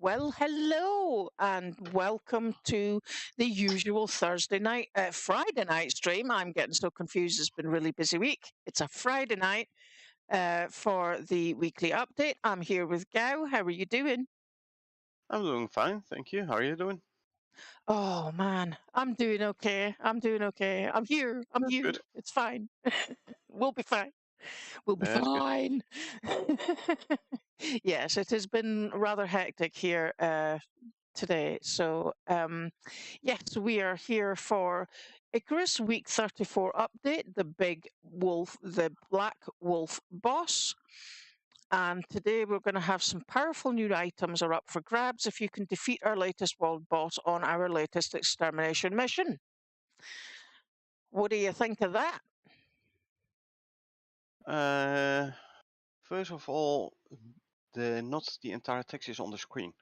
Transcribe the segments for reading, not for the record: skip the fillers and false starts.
Well, hello and welcome to the usual Friday night stream. I'm getting so confused. It's been a really busy week. It's a Friday night for the weekly update. I'm here with Gao. How are you doing? I'm doing fine, thank you. How are you doing? Oh man, I'm doing okay. I'm doing okay. I'm here. I'm That's here. good. It's fine. We'll be fine. We'll be That's good. fine. Yes, it has been rather hectic here today. So, yes, we are here for Icarus Week 34 update, the big wolf, the Black Wolf boss. And today we're going to have some powerful new items are up for grabs if you can defeat our latest world boss on our latest extermination mission. What do you think of that? Uh, First of all, not the entire text is on the screen.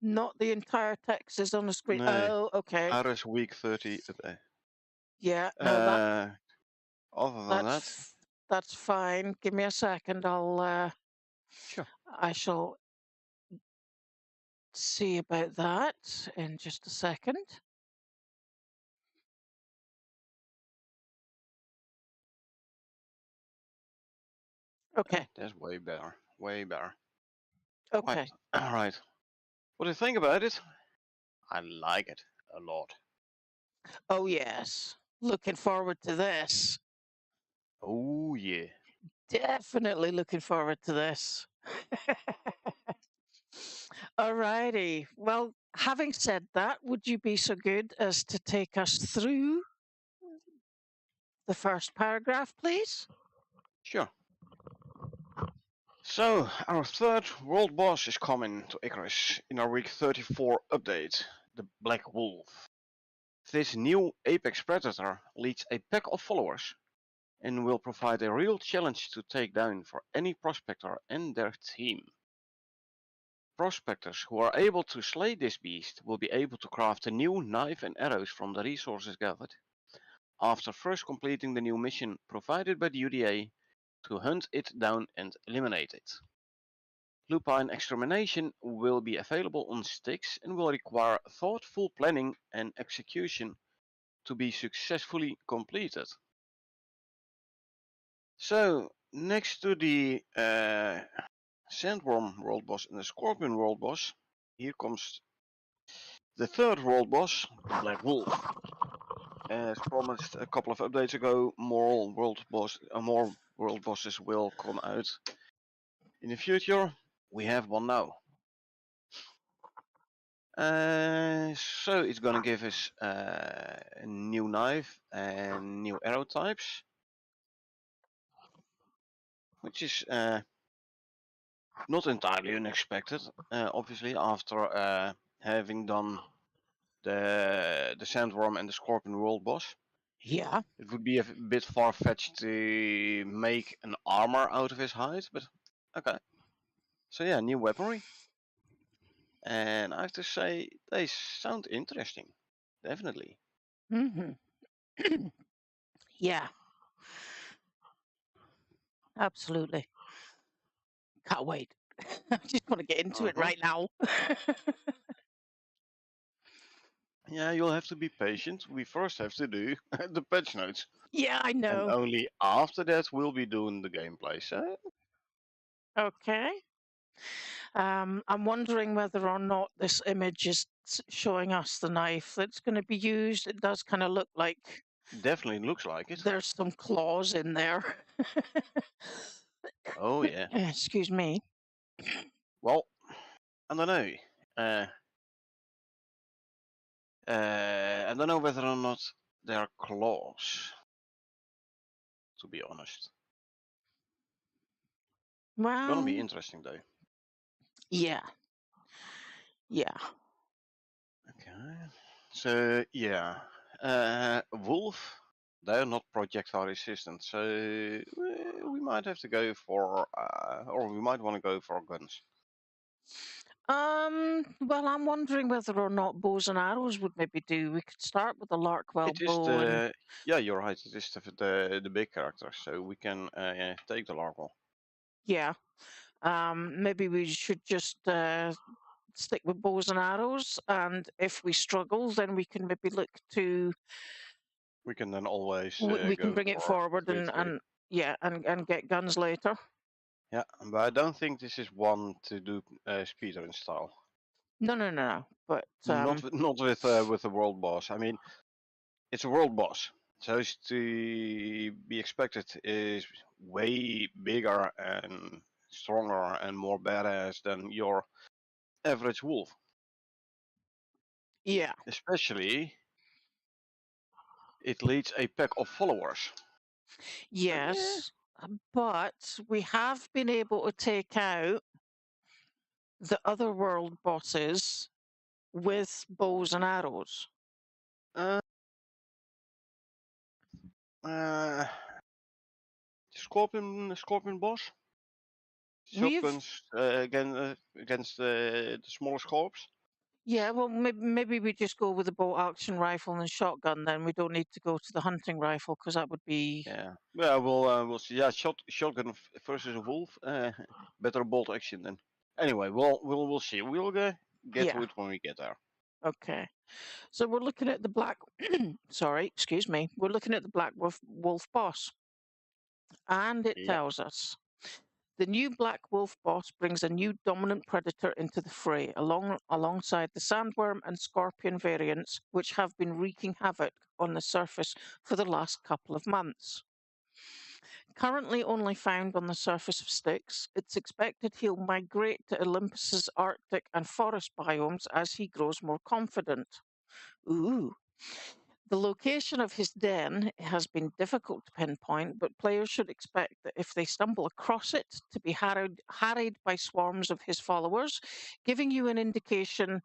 Not the entire text is on the screen. No, Oh, okay. Icarus week 30 a day. Yeah, no, Other than that, that's fine. Give me a second. sure. I shall see about that in just a second. Okay. That's way better. Way better. Okay. All right. What do you think about it? I like it a lot. Oh, yes. Looking forward to this. Oh yeah. Definitely looking forward to this. Alrighty. Well, having said that, would you be so good as to take us through the first paragraph, please? Sure. So, our third world boss is coming to Icarus in our week 34 update, the Black Wolf. This new apex predator leads a pack of followers and will provide a real challenge to take down for any prospector and their team. Prospectors who are able to slay this beast will be able to craft a new knife and arrows from the resources gathered, after first completing the new mission provided by the UDA to hunt it down and eliminate it. Lupine extermination will be available on sticks and will require thoughtful planning and execution to be successfully completed. So, next to the Sandworm world boss and the Scorpion world boss, here comes the third world boss, the Black Wolf. As promised a couple of updates ago, more world bosses will come out in the future. We have one now. So it's gonna give us a new knife and new arrow types, which is not entirely unexpected. Obviously, after having done the Sandworm and the Scorpion world boss, Yeah. it would be a bit far-fetched to make an armor out of his hide, but okay. So yeah, new weaponry, and I have to say they sound interesting, definitely. Mm-hmm. Yeah, absolutely. Can't wait. I just want to get into it Uh-huh. right now. Yeah, you'll have to be patient. We first have to do the patch notes, Yeah, I and know. only after that we'll be doing the gameplay. So Okay. I'm wondering whether or not this image is showing us the knife that's going to be used. It does kind of look like definitely looks like it. there's some claws in there. Oh yeah. Excuse me. Well, I don't know. Uh, I don't know whether or not they are claws. To be honest, it's gonna be Well, interesting though. yeah. Yeah. Okay. So yeah, wolf. They're not projectile resistant, so we might have to go for, or we might want to go for guns. Well, I'm wondering whether or not bows and arrows would maybe do. We could start with the Larkwell It is bow and yeah, you're right. It is the big character, so we can take the Larval. yeah. Maybe we should just stick with bows and arrows, and if we struggle, then we can maybe look to We can then always we can go bring it for forward victory. and yeah, and get guns later. Yeah, but I don't think this is one to do speedrun style. No, no, no, no. But Not with the world boss. I mean, it's a world boss, so it's to be expected is way bigger and stronger and more badass than your average wolf. yeah, Especially, it leads a pack of followers. So yeah, yes. But we have been able to take out the other world bosses with bows and arrows. uh, uh, Scorpion boss, We've shotguns against the smaller scorps. Yeah, well, maybe we just go with the bolt action rifle and shotgun. Then we don't need to go to the hunting rifle because that would be Yeah, we'll see. Yeah, shotgun versus a wolf. Better bolt action then. Anyway, we'll see. We'll get to yeah. it when we get there. Okay, so we're looking at the black. Sorry, excuse me. We're looking at the black wolf boss, and it Yeah. tells us the new black wolf boss brings a new dominant predator into the fray, alongside the sandworm and scorpion variants, which have been wreaking havoc on the surface for the last couple of months. Currently only found on the surface of Styx, it's expected he'll migrate to Olympus's Arctic and forest biomes as he grows more confident. Ooh. The location of his den has been difficult to pinpoint, but players should expect that if they stumble across it, to be harried by swarms of his followers, giving you an indication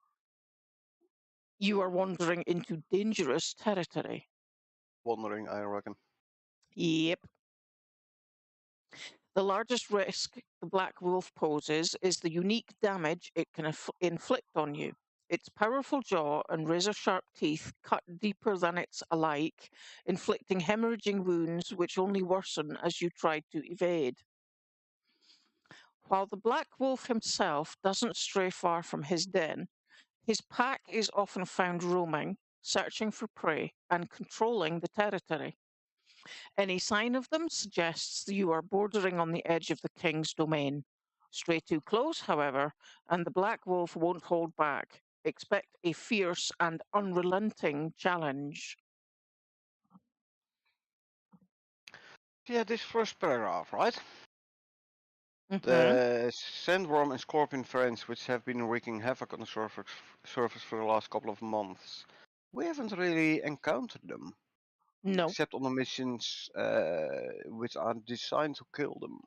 you are wandering into dangerous territory. Wandering, I reckon. Yep. The largest risk the black wolf poses is the unique damage it can inflict on you. Its powerful jaw and razor sharp teeth cut deeper than its alike, inflicting hemorrhaging wounds which only worsen as you try to evade. While the black wolf himself doesn't stray far from his den, his pack is often found roaming, searching for prey, and controlling the territory. Any sign of them suggests you are bordering on the edge of the king's domain. Stray too close, however, and the black wolf won't hold back. Expect a fierce and unrelenting challenge. Yeah, this first paragraph, right? Hmm. The sandworm and scorpion variants, which have been wreaking havoc on the surface for the last couple of months. We haven't really encountered them, No. except on the missions which are designed to kill them.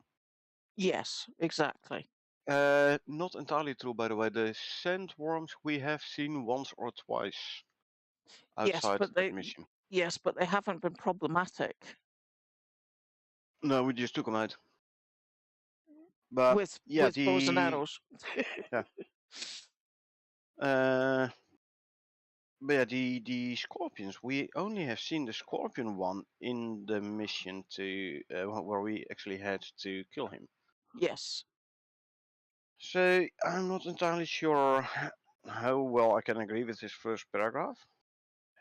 Yes, exactly. Not entirely true, by the way. The sandworms we have seen once or twice Yes, outside but that they mission. yes, but they haven't been problematic No, we just took them out. But with yeah, bows and the arrows. yeah, uh, but yeah, the scorpions. We only have seen the scorpion one in the mission to where we actually had to kill him. Yes. So I'm not entirely sure how well I can agree with this first paragraph.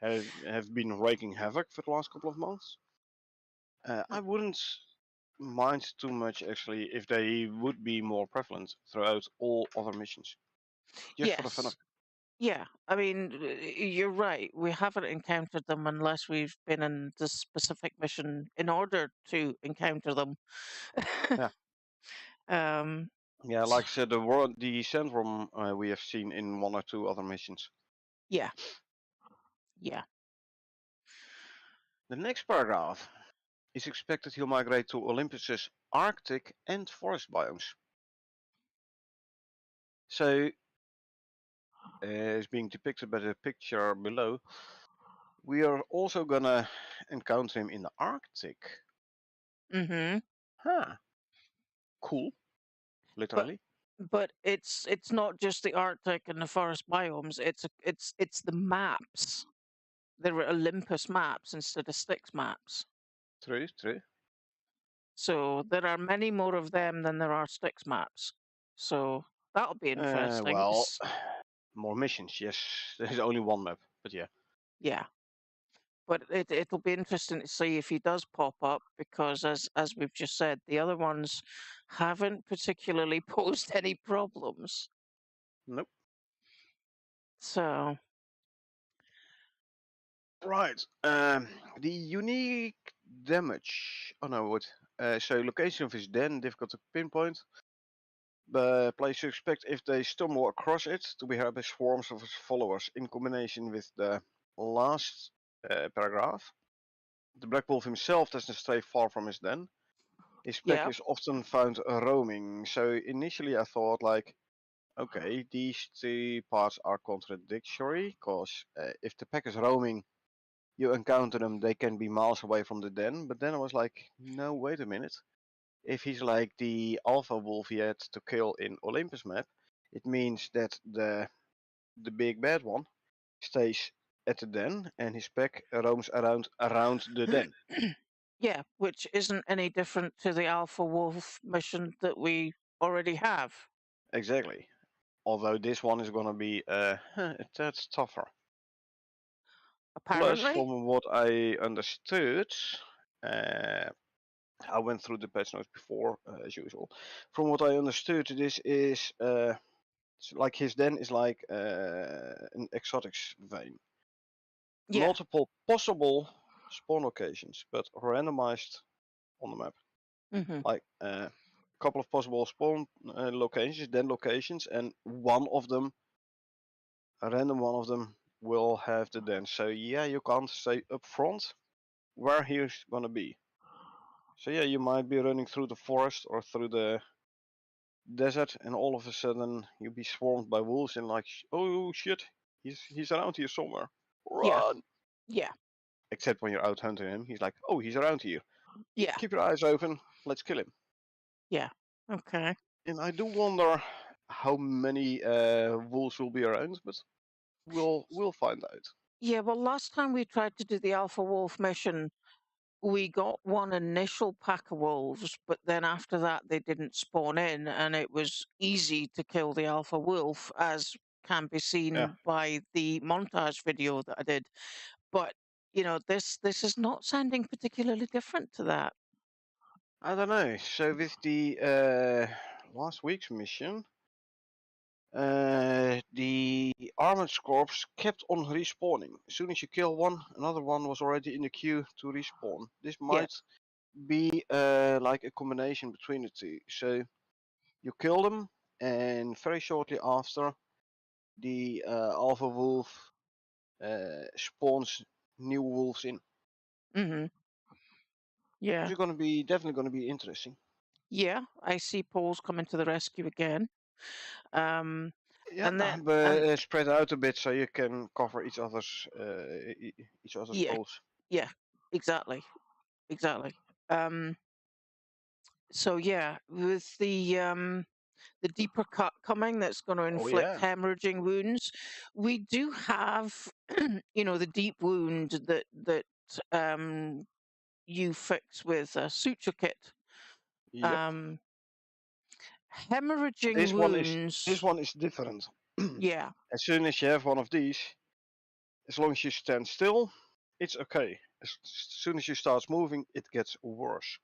Have been wreaking havoc for the last couple of months. I wouldn't mind too much actually if they would be more prevalent throughout all other missions, just for the fun of Yes. it. Yeah, I mean, you're right. We haven't encountered them unless we've been in the specific mission in order to encounter them. Yeah, um, yeah. s- Like I said, the Sandworm we have seen in one or two other missions. yeah, yeah, The next paragraph is expected he'll migrate to Olympus's Arctic and forest biomes. So, as being depicted by the picture below, we are also gonna encounter him in the Arctic. hmm. Huh, cool, But literally. it's not just the Arctic and the forest biomes. It's the maps. There were Olympus maps instead of Styx maps. True, true. So there are many more of them than there are Styx maps. So that'll be interesting. Well, more missions, yes. There's only one map, but yeah. Yeah, but it'll be interesting to see if he does pop up because, as we've just said, the other ones haven't particularly posed any problems. Nope. So Right. The unique damage. Oh no, what? So location of his den difficult to pinpoint. The players suspect if they stumble across it to be by swarms of his followers. In combination with the last paragraph, the Black Wolf himself doesn't stray far from his den. His pack yeah, is often found roaming. So initially I thought like, okay, these two parts are contradictory because if the pack is roaming, you encounter them, they can be miles away from the den. But then I was like, no, wait a minute. If he's like the alpha wolf he had to kill in Olympus map, it means that the big bad one stays at the den and his pack roams around the den. yeah, which isn't any different to the Alpha Wolf mission that we already have. Exactly. Although this one is gonna be that's tougher. Plus, Apparently, from what I understood, uh, I went through the patch notes before, as usual. From what I understood, this is like his den is like an exotics vein. yeah. Multiple possible spawn locations, but randomized on the map. Hmm. Like a couple of possible spawn locations, den locations, and one of them, a random one of them, will have the den. So yeah, you can't say up front where he's gonna be. So yeah, you might be running through the forest or through the desert, and all of a sudden you'll be swarmed by wolves, and like, oh shit, he's around here somewhere. Yeah, Run! yeah, Except when you're out hunting him, he's like, oh, he's around here. yeah, Keep your eyes open. Let's kill him. yeah. Okay. And I do wonder how many wolves will be around, but we'll find out. Yeah, well, last time we tried to do the Alpha Wolf mission, we got one initial pack of wolves, but then after that they didn't spawn in, and it was easy to kill the Alpha Wolf, as can be Yeah, seen by the montage video that I did. But this is not sounding particularly different to that. I don't know. So with the last week's mission, the armored corps kept on respawning. As soon as you kill one, another one was already in the queue to respawn. This Yeah. might be like a combination between the two. So you kill them, and very shortly after, the alpha wolf spawns new wolves in, Hmm. which Yeah. is going to be definitely going to be interesting. Yeah. I see Paul's coming to the rescue again. Um, Yeah, and then but and spread out a bit so you can cover each other's yeah, poles. yeah, exactly, exactly. Um, so yeah, with the deeper cut coming that's going to Oh inflict yeah, hemorrhaging wounds. We do have, the deep wound that you fix with a suture kit. yep. Um, hemorrhaging This wounds, one is different. yeah, As soon as you have one of these, as long as you stand still, it's okay. As soon as you start moving, it gets worse.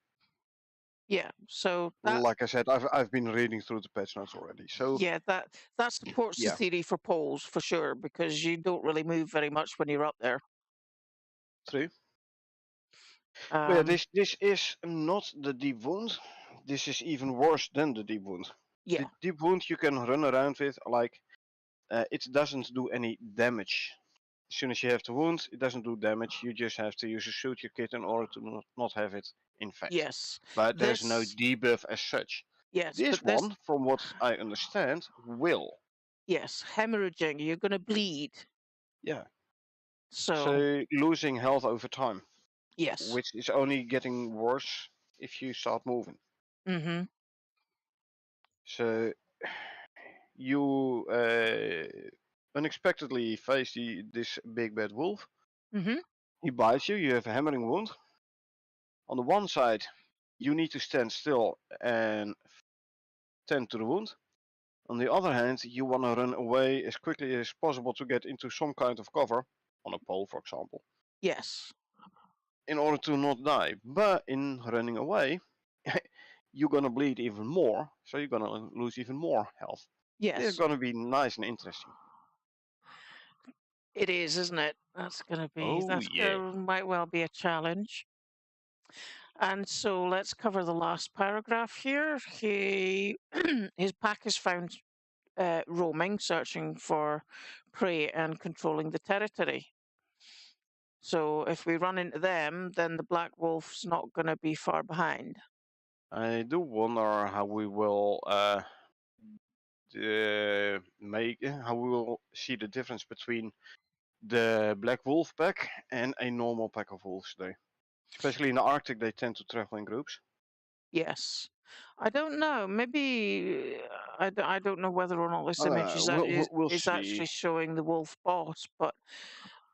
yeah. So that, Like I said, I've been reading through the patch notes already. So yeah, that supports the yeah, theory for poles for sure because you don't really move very much when you're up there. true. But yeah, Um, this is not the deep wound. This is even worse than the deep wound. The yeah, deep wound you can run around with, like it doesn't do any damage. As soon as you have the wound, it doesn't do damage. You just have to use a suture kit in order to not have it infect. yes. But there's no This, debuff as such. yes, This but this, one, from what I understand, will. yes, hemorrhaging. You're going to bleed. Yeah. So, So losing health over time, yes. which is only getting worse if you start moving. Mm-hmm. So you unexpectedly face this big bad wolf. Mm-hmm. He bites you. You have a hammering wound. On the one side, you need to stand still and tend to the wound. On the other hand, you want to run away as quickly as possible to get into some kind of cover, on a pole for example, Yes. in order to not die. But in running away, you're gonna bleed even more, so you're gonna lose even more health. It's Yes. gonna be nice and interesting. It is, isn't it? Oh yeah. Might well be a challenge. And so let's cover the last paragraph here. His pack is found roaming, searching for prey and controlling the territory. So if we run into them, then the black wolf's not going to be far behind. I do wonder how we will how we will see the difference between the black wolf pack and a normal pack of wolves today. Especially in the Arctic, they tend to travel in groups. Yes. I don't know. Maybe I don't know whether or not this image We'll is see. actually showing the wolf boss, but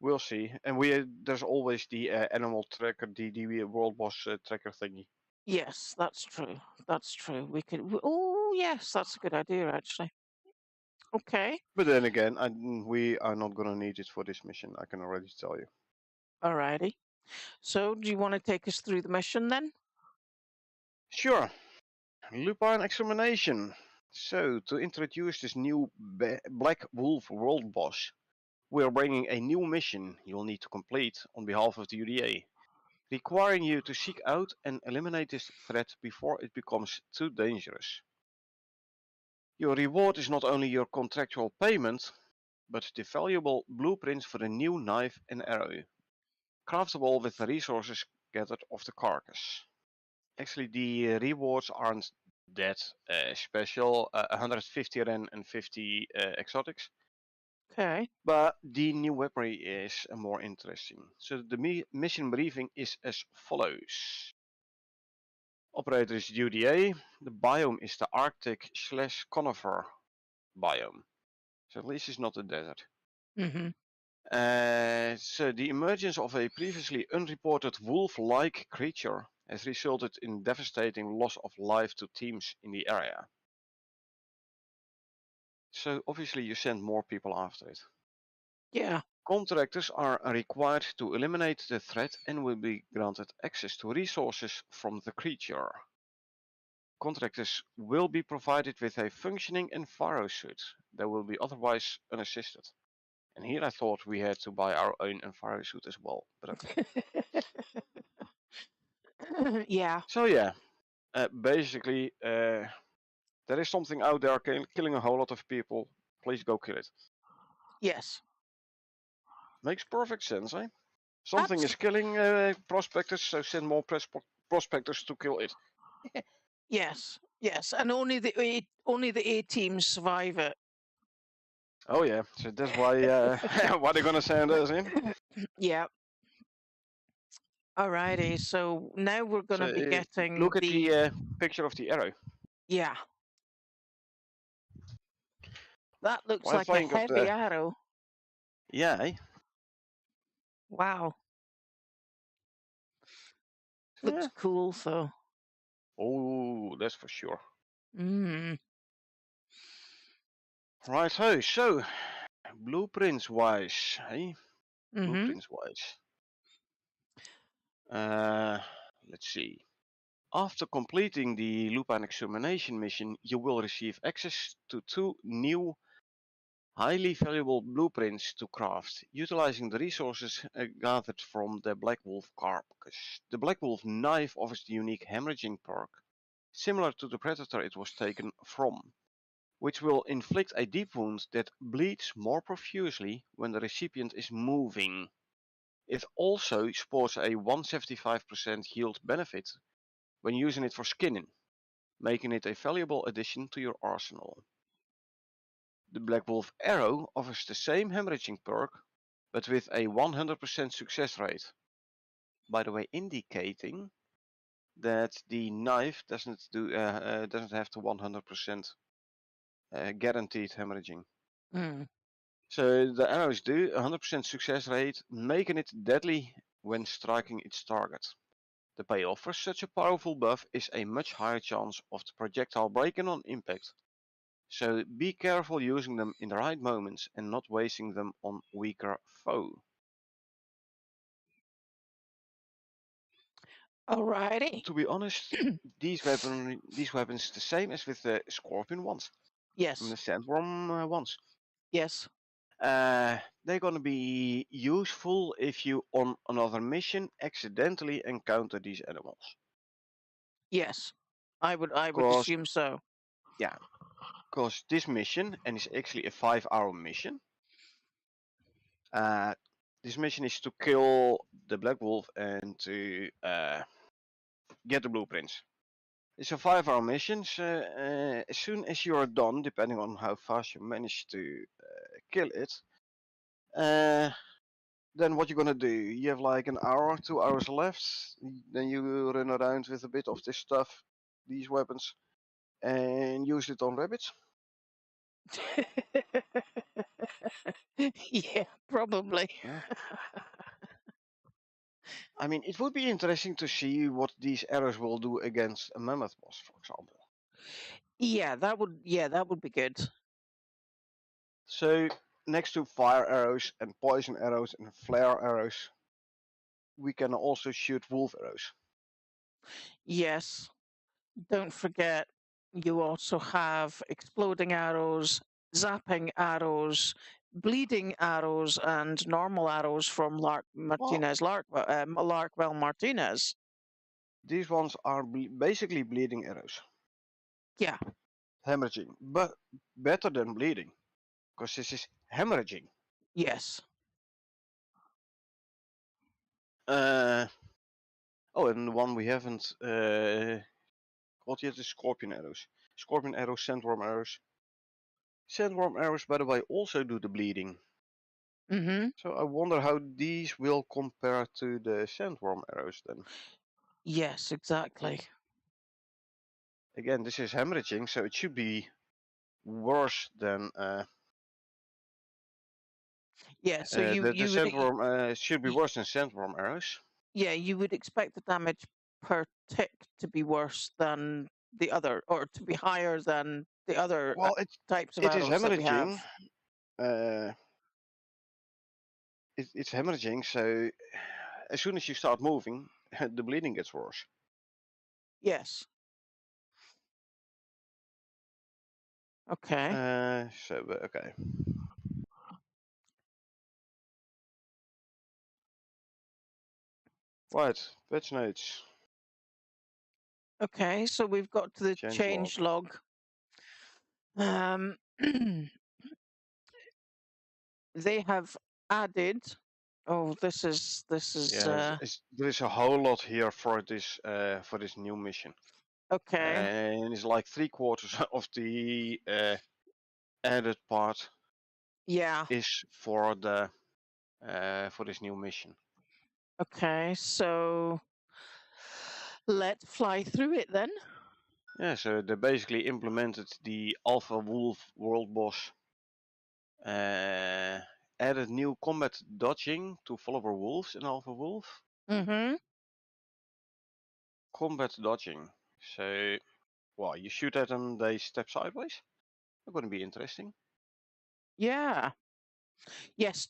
We'll see. And there's always the animal tracker, the world boss tracker thingy. yes, that's true. That's true. Oh, yes, that's a good idea, actually. Okay. But then again, we are not gonna need it for this mission. I can already tell you. Alrighty. So, do you want to take us through the mission then? Sure. Lupine examination. So to introduce this new Black Wolf world boss, we are bringing a new mission you'll need to complete on behalf of the UDA, requiring you to seek out and eliminate this threat before it becomes too dangerous. Your reward is not only your contractual payment, but the valuable blueprints for a new knife and arrow, craftable with the resources gathered off the carcass. Actually, the rewards aren't that special, 150 Ren and 50 exotics. Okay. But the new weaponry is more interesting. So the mission briefing is as follows. Operator is UDA. The biome is the Arctic / conifer biome. So at least it's not a desert. Mm-hmm. So the emergence of a previously unreported wolf-like creature has resulted in devastating loss of life to teams in the area. So obviously you send more people after it. Yeah. Contractors are required to eliminate the threat and will be granted access to resources from the creature. Contractors will be provided with a functioning enviro suit that will be otherwise unassisted. And here I thought we had to buy our own enviro suit as well, but okay. Yeah. So yeah, basically there is something out there killing a whole lot of people. Please go kill it. Yes. Makes perfect sense, eh? Something is Abs- killing prospectors, so send more prospectors to kill it. yes. Yes. And only the A teams survive it. Oh yeah, so that's why why they're gonna send us in. Yeah. Alrighty. So now we're So gonna be getting look at the the picture of the arrow. yeah. That looks What I like a think of heavy the arrow. yeah, Wow. Looks yeah. cool though. Oh, that's for sure. Mm. Right, so blueprints wise, hey, Mm-hmm. blueprints wise. Uh, let's see. After completing the Lupine examination mission, you will receive access to 2 new highly valuable blueprints to craft, utilizing the resources gathered from the Black Wolf carcass. The Black Wolf knife offers the unique hemorrhaging perk, similar to the predator it was taken from, which will inflict a deep wound that bleeds more profusely when the recipient is moving. It also sports a 175% yield benefit when using it for skinning, making it a valuable addition to your arsenal. The Black Wolf arrow offers the same hemorrhaging perk, but with a 100% success rate. By the way, indicating that the knife doesn't have the 100% guaranteed hemorrhaging. Mm. So the arrows do 100% success rate, making it deadly when striking its target. The payoff for such a powerful buff is a much higher chance of the projectile breaking on impact. So be careful using them in the right moments and not wasting them on weaker foe. Alrighty. To be honest, these weapons the same as with the Scorpion ones and Yes. the Sandworm ones. Yes. They're gonna be useful if you on another mission accidentally encounter these animals. Yes. I would Cause assume so. yeah, cause this mission, and it's actually a 5-hour mission. Uh, this mission is to kill the Black Wolf and to get the blueprints. It's a 5-hour mission, so as soon as you are done, depending on how fast you manage to kill it, then what you're gonna do? You have like an hour, 2 hours left. Then you run around with a bit of this stuff, these weapons, and use it on rabbits. Yeah, probably. Yeah. I mean, it would be interesting to see what these arrows will do against a mammoth boss, for example. Yeah, that would be good. So next to fire arrows and poison arrows and flare arrows, we can also shoot wolf arrows. Yes. Don't forget, you also have exploding arrows, zapping arrows, bleeding arrows, and normal arrows from Well, Larkwell Martinez. these ones are basically bleeding arrows, Yeah. hemorrhaging, but better than bleeding, because this is hemorrhaging. Yes. Uh, oh, and the one we haven't got yet is scorpion arrows. Scorpion arrows, sandworm arrows. Sandworm arrows, by the way, also do the bleeding. Mm-hmm. So I wonder how these will compare to the sandworm arrows then. Yes, exactly. Again, this is hemorrhaging, so it should be worse than Yeah. So the you would sandworm should be worse than sandworm arrows. yeah, you would expect the damage per tick to be worse than the other, or to be higher than the other Well, types of it is arrows that we have. hemorrhaging. Uh, it's hemorrhaging, so as soon as you start moving, the bleeding gets worse. Yes. Okay. Okay. Right, patch notes, Okay. So we've got to the change log. change log. Um, they have added. Oh, this is Yeah, there is a whole lot here for this new mission, okay. and it's like 3/4 of the added part Yeah. is for the for this new mission. Okay. So let's fly through it then. Yeah, so they basically implemented the Alpha Wolf world boss, added new combat dodging to follower wolves in Alpha Wolf. Mm-hmm. Combat dodging. So, well, you shoot at them, they step sideways. That's going to be interesting. Yeah. Yes.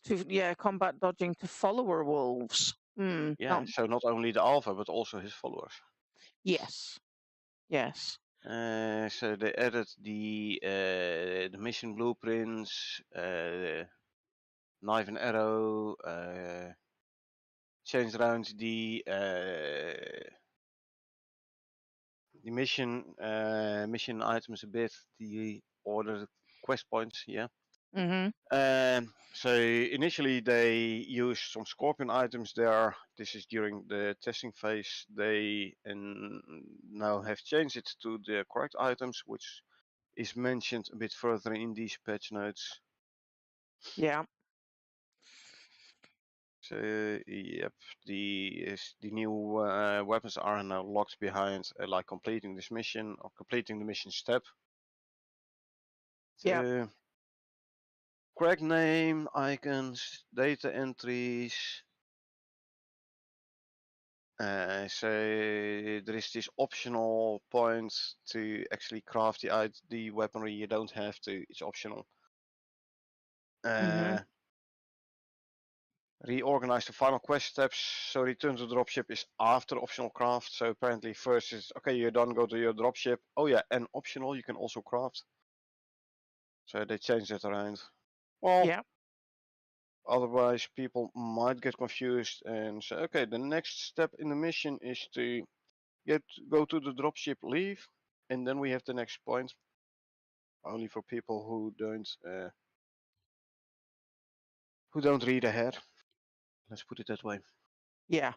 Combat dodging to follower wolves. Hmm. Yeah, Not. so not only the Alpha, but also his followers. Yes. Yes. So they added the mission blueprints, knife and arrow, changed around the mission items a bit, the order quest points, yeah. Mm-hmm. So initially they used some scorpion items there. This is during the testing phase. They now have changed it to the correct items, which is mentioned a bit further in these patch notes. Yeah. So yep, the new weapons are now locked behind like completing this mission or completing the mission step. Yeah. Correct name, icons, data entries. So there is this optional point to actually craft the weaponry. You don't have to. It's optional. Mm-hmm. Reorganize the final quest steps. So return to dropship is after optional craft. So apparently first is okay. You're done. Go to your dropship. Oh yeah, and optional you can also craft. So they changed that around. Well, Yeah. otherwise people might get confused and say, okay, the next step in the mission is to go to the dropship, leave, and then we have the next point. Only for people who don't read ahead. Let's put it that way. Yeah.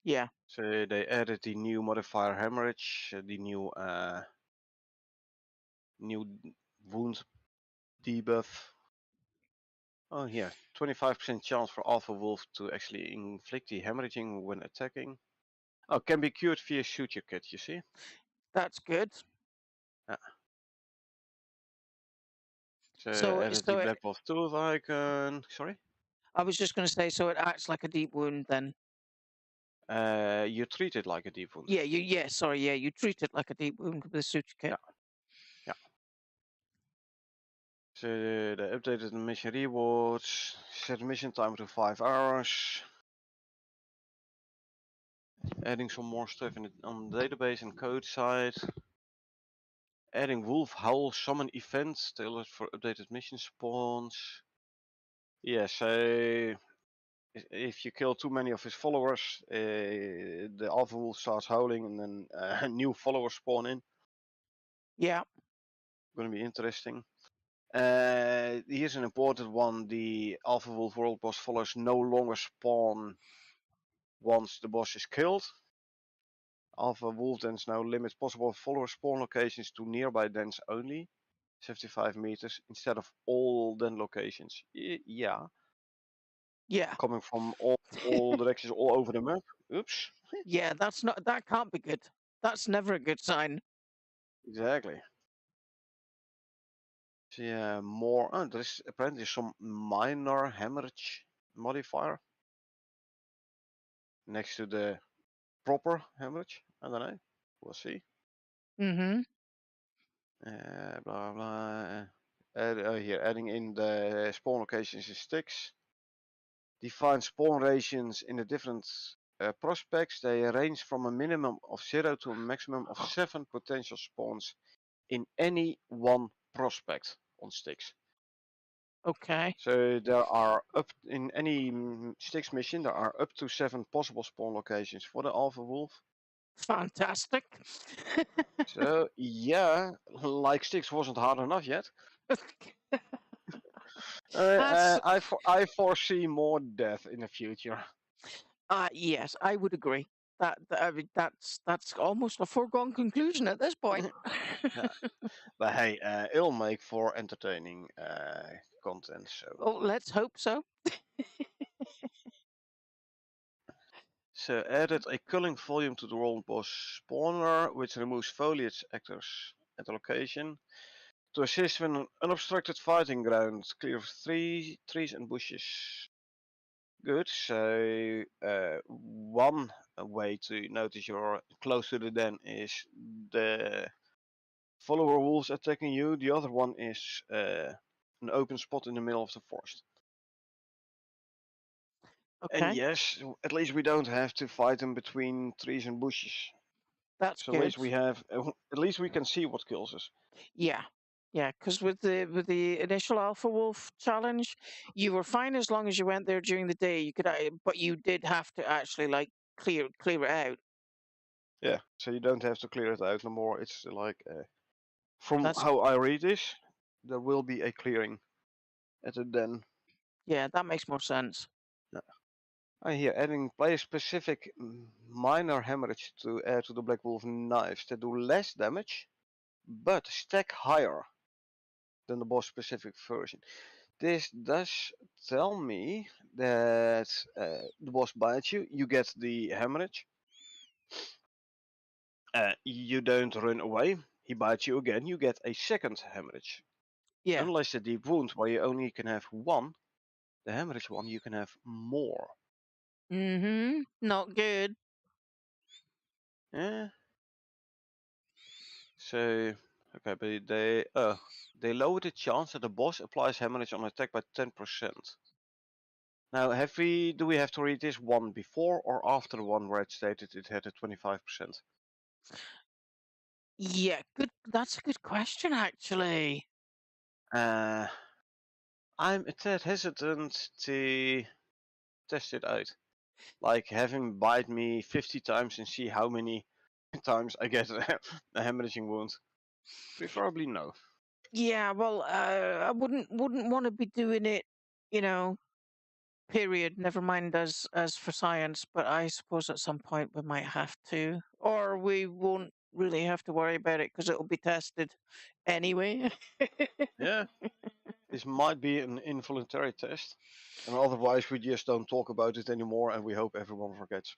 Yeah. So they added the new modifier hemorrhage, the new wound debuff. Oh yeah, 25% chance for Alpha Wolf to actually inflict the hemorrhaging when attacking. Oh, can be cured via suture kit. You see? That's good. Yeah. So So, added the so it, Black Wolf tooth icon. Sorry. I was just going to say, so it acts like a deep wound then. You treat it like a deep wound. Yeah. Yeah. Sorry. Yeah. You treat it like a deep wound with a suture kit. Yeah. Yeah. So they updated the mission rewards. Set mission time to 5 hours. Adding some more stuff on the database and code side. Adding Wolf Howl Summon events tailored for updated mission spawns. Yeah, so if you kill too many of his followers, the Alpha Wolf starts howling and then new followers spawn in. Yeah. Gonna be interesting. Here's an important one. The Alpha Wolf World Boss followers no longer spawn once the boss is killed. Alpha Wolf dens now limit possible follower spawn locations to nearby dens only, 75 meters, instead of all den locations. Yeah, Yeah. coming from all directions all over the map. Oops. Yeah. That can't be good. That's never a good sign. Exactly. So yeah, more. Oh, there's apparently some minor hemorrhage modifier next to the proper hemorrhage. I don't know. We'll see. Mm-hmm. Blah blah. Here, adding in the spawn locations and sticks. Define spawn regions in the different prospects. They range from a minimum of 0 to a maximum of 7 potential spawns in any one prospect on sticks. Okay. So there are in any sticks mission there are up to 7 possible spawn locations for the Alpha Wolf. Fantastic. So yeah, like sticks wasn't hard enough yet. That's I foresee more death in the future. yes, I would agree. I mean, that's almost a foregone conclusion at this point. Yeah. But hey, it'll make for entertaining content. Oh, let's hope so. So added a culling volume to the world boss spawner, which removes foliage actors at the location to assist when an unobstructed fighting ground. Clear of trees and bushes. Good. So one way to notice you're close to the den is the follower wolves attacking you. The other one is an open spot in the middle of the forest. And Okay, yes, at least we don't have to fight them between trees and bushes. that's So at good. least we have, at least we can see what kills us. Yeah, yeah. Because with the initial Alpha Wolf challenge, you were fine as long as you went there during the day. You could, but you did have to actually like clear it out. Yeah, so you don't have to clear it out no more. It's like, from That's how I read this, there will be a clearing at the den. yeah, that makes more sense. Yeah. I hear adding player-specific minor hemorrhage to add to the Black Wolf knives that do less damage, but stack higher than the boss-specific version. This does tell me that the boss bites you, you get the hemorrhage. You don't run away, he bites you again, you get a second hemorrhage. Yeah. Unless the deep wound, where you only can have one, the hemorrhage one you can have more. Mm-hmm. Not good. Yeah. So okay, but they lower the chance that the boss applies hemorrhage on attack by 10%. Now, do we have to read this one before or after the one where it stated it had a 25%? Yeah, good. That's a good question, actually. Uh, I'm a tad hesitant to test it out. Like have him bite me 50 times and see how many times I get a hemorrhaging wound. Preferably no. Yeah, well, I wouldn't want to be doing it, you know, period. Never mind as for science, but I suppose at some point we might have to, or we won't really have to worry about it because it'll be tested anyway. Yeah, this might be an involuntary test. And otherwise we just don't talk about it anymore and we hope everyone forgets.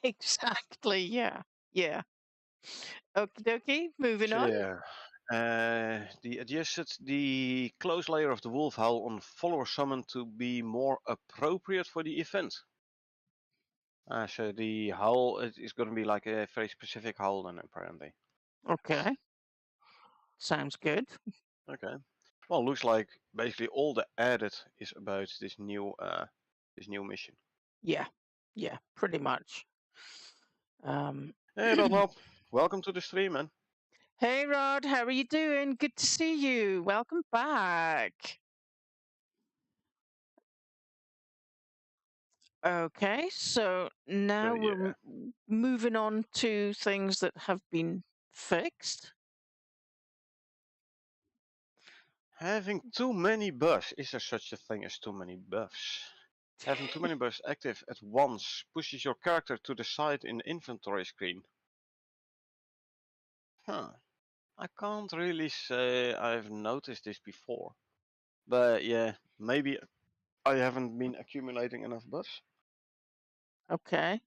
Exactly. Yeah. Yeah. Okie dokie. Moving So on. yeah. The adjusted the close layer of the wolf howl on follower summon to be more appropriate for the event. So the howl is going to be like a very specific howl then apparently. Okay. Sounds good. Okay. Well, looks like basically all the added is about this new mission. Yeah. Yeah. Pretty much. Hey, Rob, welcome to the stream, man. Hey Rod, how are you doing? Good to see you. Welcome back. Okay, so So now we're yeah, moving on to things that have been fixed. having too many buffs. Is there such a thing as too many buffs? Having too many buffs active at once pushes your character to the side in the inventory screen. Huh. I can't really say I've noticed this before. But yeah, maybe I haven't been accumulating enough buffs. Okay.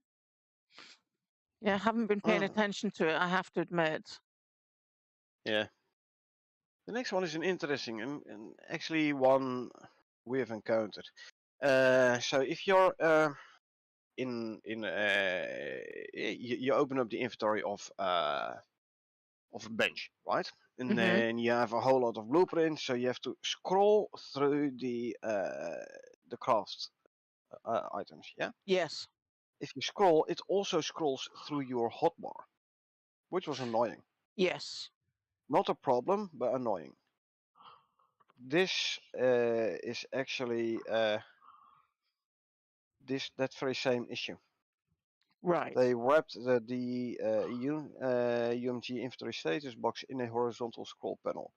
Yeah, I haven't been paying Oh, attention to it, I have to admit. yeah. The next one is an interesting and actually one we have encountered. So if you're you open up the inventory of a bench, right? And Mm-hmm. then you have a whole lot of blueprints, so you have to scroll through the craft items. Yeah. Yes. If you scroll, it also scrolls through your hotbar, which was annoying. Yes. Not a problem, but annoying. This is actually that very same issue. Right. They wrapped the UMG inventory status box in a horizontal scroll panel.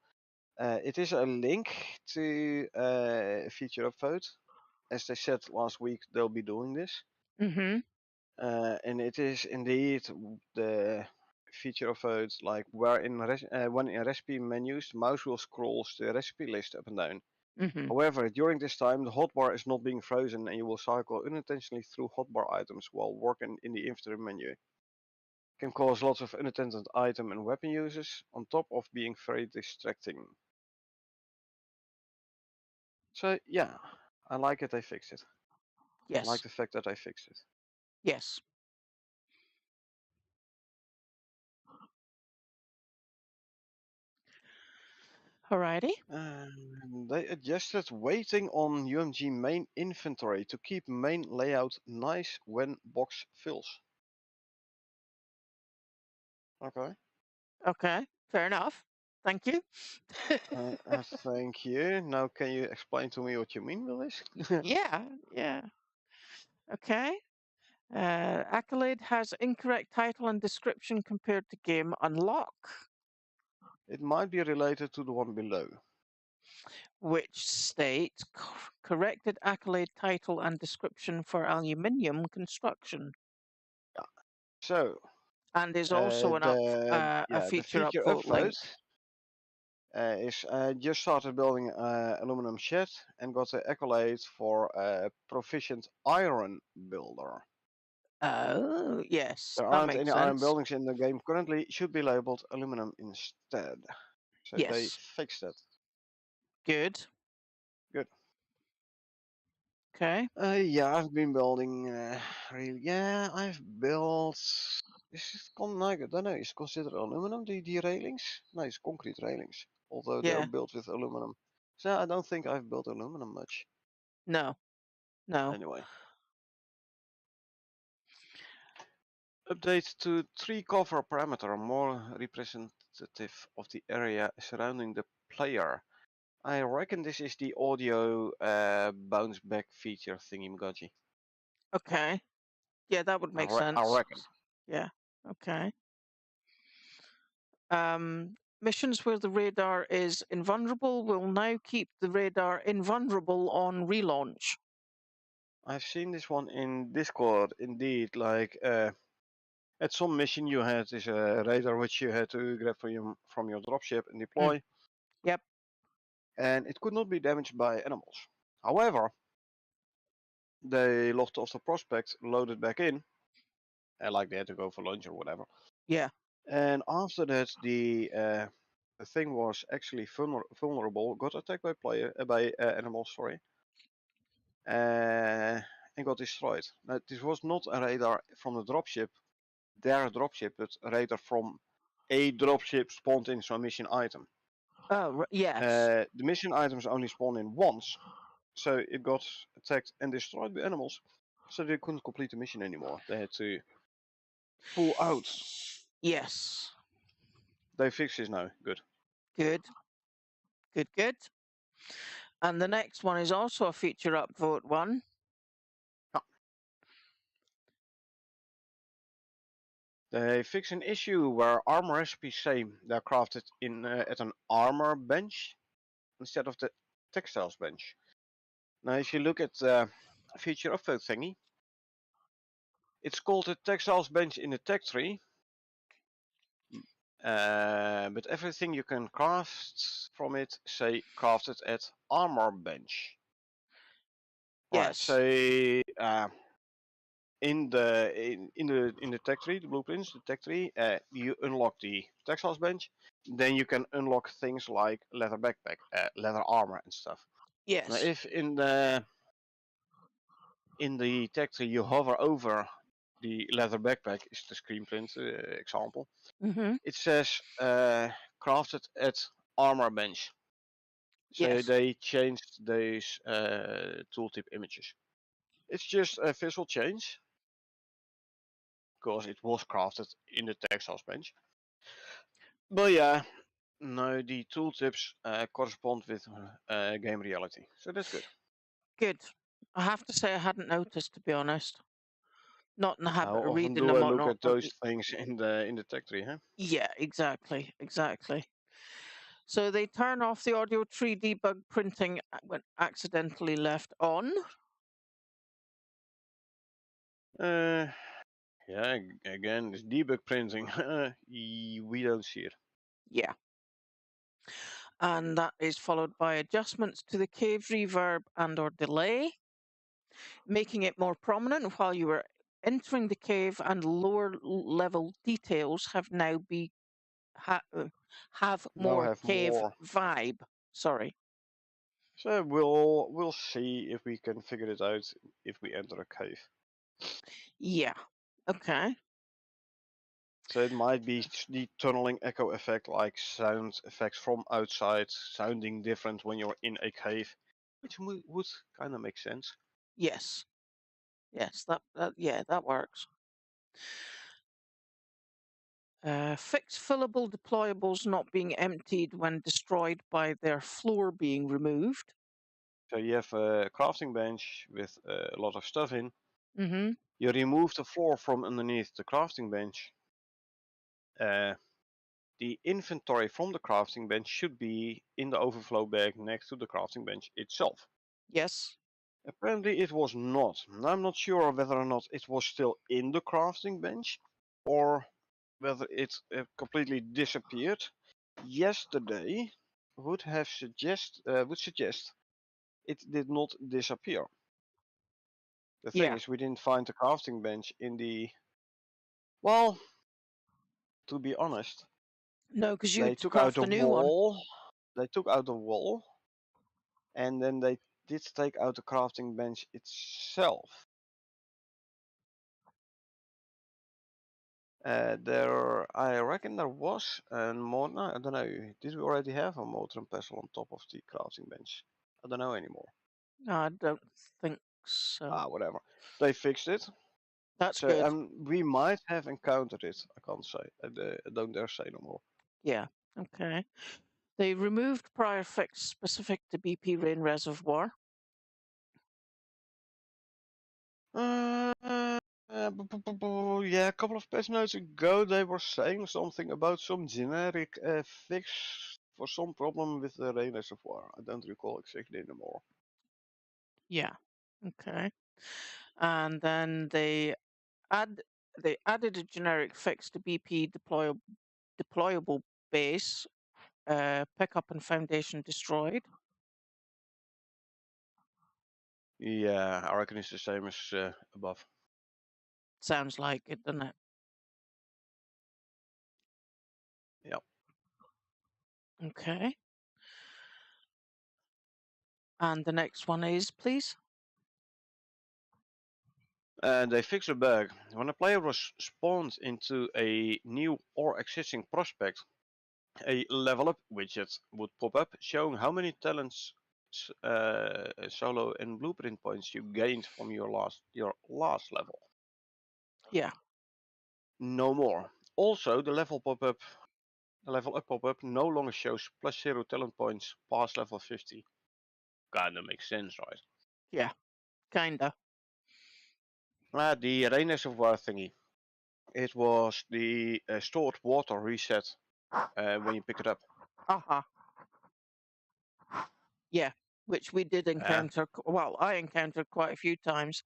It is a link to feature upvote. As they said last week, they'll be doing this. Mm-hmm. And it is indeed the feature upvote, like where when in recipe menus, the mouse wheel scrolls the recipe list up and down. Mm-hmm. However, during this time, the hotbar is not being frozen and you will cycle unintentionally through hotbar items while working in the inventory menu. Can cause lots of unattended item and weapon uses, on top of being very distracting. So yeah, I like it they fixed it. I like Yes. the fact that they fixed it. Yes. Alrighty. They adjusted waiting on UMG main inventory to keep main layout nice when box fills. Okay. Okay. Fair enough. Thank you. Thank you. Now can you explain to me what you mean with this? Yeah. Yeah. Okay. Accolade has incorrect title and description compared to game unlock, It might be related to the one below. which states corrected Accolade title and description for aluminium construction, Yeah. So and is also a the feature feature upvote link. upvote is just started building aluminum shed and got the accolade for proficient iron builder. Oh, yes, There that aren't any makes iron sense. buildings in the game currently, should be labeled aluminum instead. So they Yes, fixed that. good. Good. Okay. Yeah, I've been building. Really, yeah, I've built. Is it like I don't know? Is it considered aluminum? The railings? No, it's concrete railings. Although they're Yeah. built with aluminum. So I don't think I've built aluminum much. No. No. Anyway, update to tree cover parameter, more representative of the area surrounding the player. I reckon this is the audio bounce back feature thingy-majiggy. Okay. Yeah, that would make I sense. reckon. Yeah. Okay. Missions where the radar is invulnerable will now keep the radar invulnerable on relaunch. I've seen this one in Discord, indeed. Like, at some mission you had this radar which you had to grab from your dropship and Mm. deploy, Yep. and it could not be damaged by animals. However, they lost off the prospect, loaded back in, like they had to go for lunch or whatever. Yeah. And after that, the thing was actually vulnerable, got attacked by animals, sorry, and got destroyed. Now, this was not a radar from the dropship, their dropship, but a radar from a dropship spawned in some mission item. Oh, yes. The mission items only spawn in once, so it got attacked and destroyed by animals, so they couldn't complete the mission anymore. They had to pull out. Yes. They fixed this now. Good. Good. Good. Good. And the next one is also a feature upvote one. They fix an issue where armor recipes say they're crafted in at an armor bench instead of the textiles bench. Now, if you look at the feature upvote thingy, it's called the textiles bench in the tech tree, but everything you can craft from it say crafted at armor bench. Right. Yes. So in the tech tree, the blueprints, the tech tree, you unlock the textiles bench. Then you can unlock things like leather backpack, leather armor, and stuff. Now, Yes. if in the tech tree you hover over the leather backpack, is the screen print example. Mm-hmm. It says crafted at armor bench. So Yes. they changed those tooltip images. It's just a visual change because it was crafted in the textiles bench. But yeah, no, the tooltips correspond with game reality, so that's good. Good. I have to say I hadn't noticed, to be honest. Not in the How habit of often reading do I them look at those things in the tech tree, huh? Yeah, exactly. Exactly. So they turn off the audio tree debug printing when accidentally left on. Uh, yeah, again, this debug printing, we don't see it. Yeah. And that is followed by adjustments to the cave reverb and or delay, making it more prominent while you were entering the cave, and lower level details have now have Now more have cave more. vibe. Sorry. So we'll see if we can figure it out if we enter a cave. Yeah. Okay. So it might be the tunneling echo effect, like sound effects from outside sounding different when you're in a cave, which would kind of make sense. Yes. Yes. That yeah, that works. Fix fillable deployables not being emptied when destroyed by their floor being removed. So you have a crafting bench with a lot of stuff in. Mm-hmm. You remove the floor from underneath the crafting bench. Uh, the inventory from the crafting bench should be in the overflow bag next to the crafting bench itself. Yes. Apparently it was not. I'm not sure whether or not it was still in the crafting bench or whether it completely disappeared. Yesterday would suggest it did not disappear. The thing Yeah. is, we didn't find the crafting bench in the. Well, to be honest, No, because you they had to took out craft the a new one. wall. They took out the wall, and then they did take out the crafting bench itself. I reckon there was a motor. I don't know. Did we already have a motor and pestle on top of the crafting bench? I don't know anymore. No, I don't think so. Whatever. They fixed it. That's So good. we might have encountered it. I can't say. I don't dare say no more. Yeah. Okay. They removed prior fix specific to BP Rain Reservoir. Yeah, a couple of patch notes ago they were saying something about some generic fix for some problem with the rain reservoir. I don't recall exactly anymore. Yeah. Okay. And then they added a generic fix to BP deployable base, pickup and foundation destroyed. Yeah, I reckon it's the same as above. Sounds like it, doesn't it? Yep. Okay. And the next one is, please. And they fixed a bug. When a player was spawned into a new or existing prospect, a level up widget would pop up showing how many talents, solo and blueprint points you gained from your last level. Yeah. No more. Also, the level up pop-up no longer shows +0 talent points past level 50. Kinda makes sense, right? Yeah. Kinda. The rain reservoir thingy. It was the stored water reset when you pick it up. Aha. Yeah. Which we did encounter. Well, I encountered quite a few times,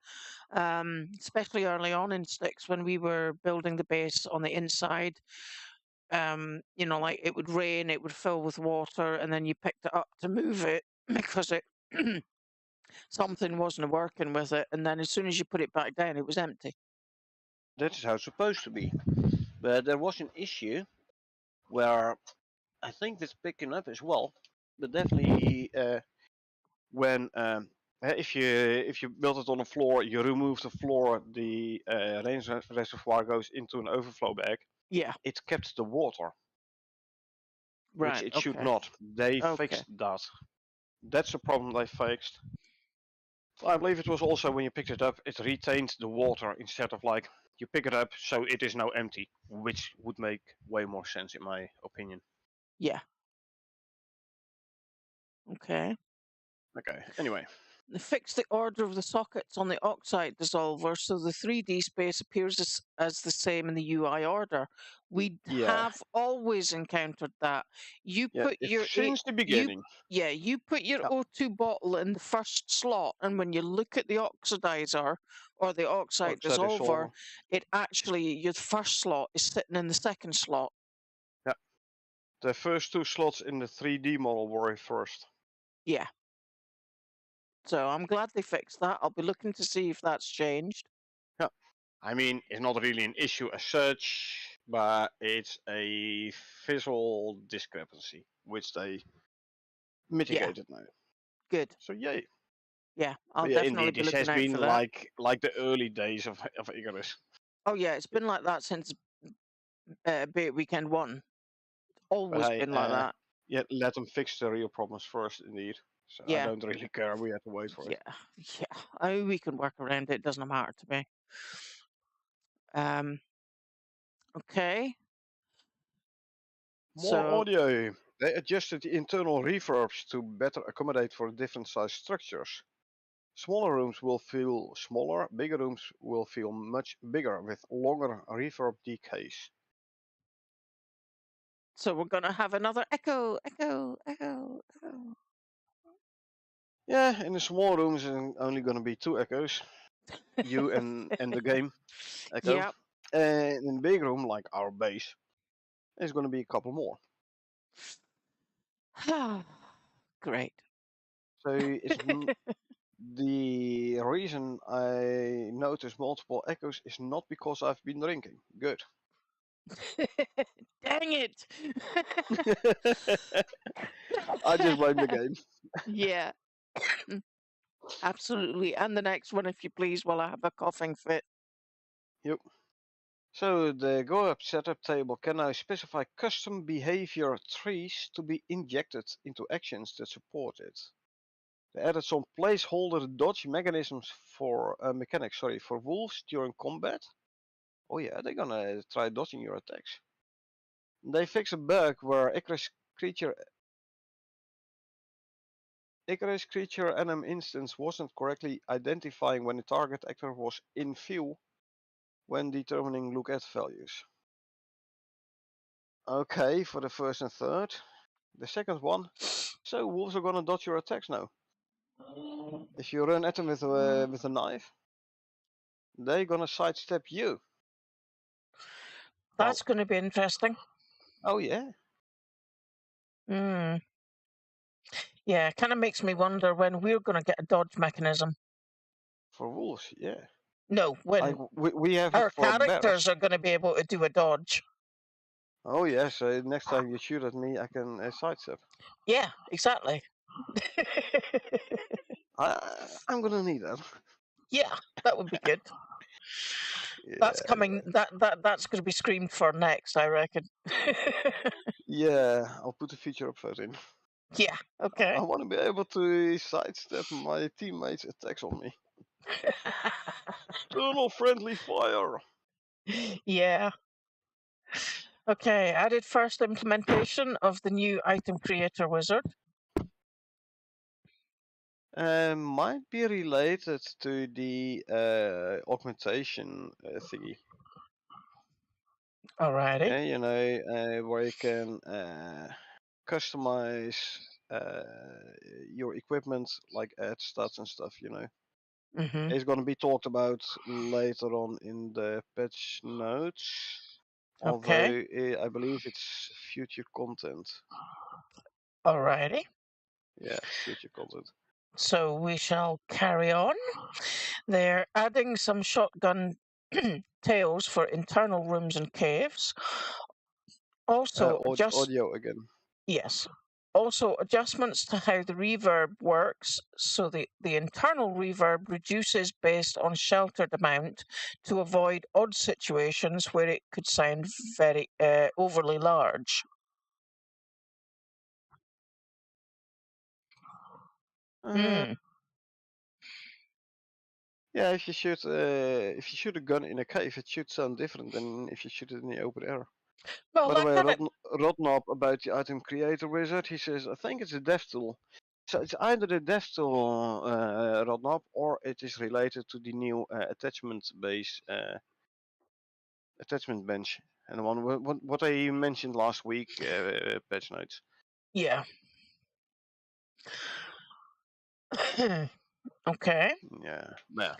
especially early on in Sticks when we were building the base on the inside. Like it would rain, it would fill with water, and then you picked it up to move it because it something wasn't working with it, and then as soon as you put it back down, it was empty. That is how it's supposed to be. But there was an issue where I think it's picking up as well. But definitely when if you build it on a floor, you remove the floor, the rain reservoir goes into an overflow bag. Yeah. It kept the water, which Right. it should Okay. not. They Okay. fixed that. That's a problem they fixed. I believe it was also when you picked it up, it retained the water instead of like you pick it up, so it is now empty, which would make way more sense in my opinion. Yeah. Okay. Okay. Anyway, They fixed the order of the sockets on the oxide dissolver so the 3D space appears as the same in the UI order. We yeah, have always encountered that. You yeah. put If your since the beginning, you put your yeah, O2 bottle in the first slot, and when you look at the oxidizer or the oxide oxide dissolver, dissolver. it actually your first slot is sitting in the second slot. Yeah, the first two slots in the 3D model were reversed. Yeah. So I'm glad they fixed that. I'll be looking to see if that's changed. Yeah, I mean it's not really an issue as such, but it's a visual discrepancy which they Yeah. mitigated now. Good. So yay. Yeah, I'll But yeah, definitely indeed, be this has looking out been for that. like the early days of Icarus. Oh yeah, it's been like that since Bait Weekend 1. But Always hey, been like that. yeah, let them fix the real problems first, indeed. So I Yeah, don't really care. We have to wait for it. yeah, yeah. We can work around it. It doesn't matter to me. Um, okay. More So, audio. They adjusted the internal reverbs to better accommodate for different size structures. Smaller rooms will feel smaller, bigger rooms will feel much bigger with longer reverb decays. so we're gonna have another echo, echo, echo, echo. Yeah, in the small rooms, there's only gonna be two echoes. You and the game echo. Yep. And in the big room, like our base, there's gonna be a couple more. Great. So it's the reason I notice multiple echoes is not because I've been drinking. Good. Dang it. I just blame the game. Yeah. Absolutely. And the next one, if you please, while I have a coughing fit. Yep. So the GoApp setup table can now specify custom behavior trees to be injected into actions that support it. They added some placeholder dodge mechanisms for mechanics, for wolves during combat. Oh yeah, they're gonna try dodging your attacks. They fixed a bug where Icarus creature NM instance wasn't correctly identifying when the target actor was in view when determining look at values. Okay, for the first and third. The second one. So wolves are gonna dodge your attacks now. If you run at them with a knife, they're gonna sidestep you. That's going to be interesting. Oh yeah. Hmm. Yeah, kind of makes me wonder when we're going to get a dodge mechanism. For wolves, yeah. No, Like when we have it our for characters bears. are going to be able to do a dodge. Oh yeah. So next time you shoot at me, I can sidestep. Yeah, exactly. I'm gonna need that. Yeah, that would be good. That's Yeah. coming. That's going to be screamed for next, I reckon. Yeah. I'll put the feature upvote in. Yeah. Okay. I want to be able to sidestep my teammates' attacks on me. Turn friendly fire. Yeah. Okay. Added first implementation of the new item creator wizard. Might be related to the augmentation thingy. Alrighty. Yeah, you know, where you can customize your equipment, like add stats and stuff. You know, Mm-hmm. it's going to be talked about later on in the patch notes. Okay. Although I believe it's future content. Alrighty. Yeah, future content. So we shall carry on. They're adding some shotgun tails for internal rooms and caves. Also, just Audio again. yes. Also, adjustments to how the reverb works. So the internal reverb reduces based on sheltered amount to avoid odd situations where it could sound very overly large. Uh, Hmm. yeah, if you shoot a gun in a cave, it should sound different than if you shoot it in the open air. Well, By the that way, kind of Rodnob about the item creator wizard, he says, I think it's a dev tool. So it's either the dev tool, Rodnob, or it is related to the new attachment bench. And the one what I mentioned last week, patch notes. yeah. Okay. Yeah, yeah.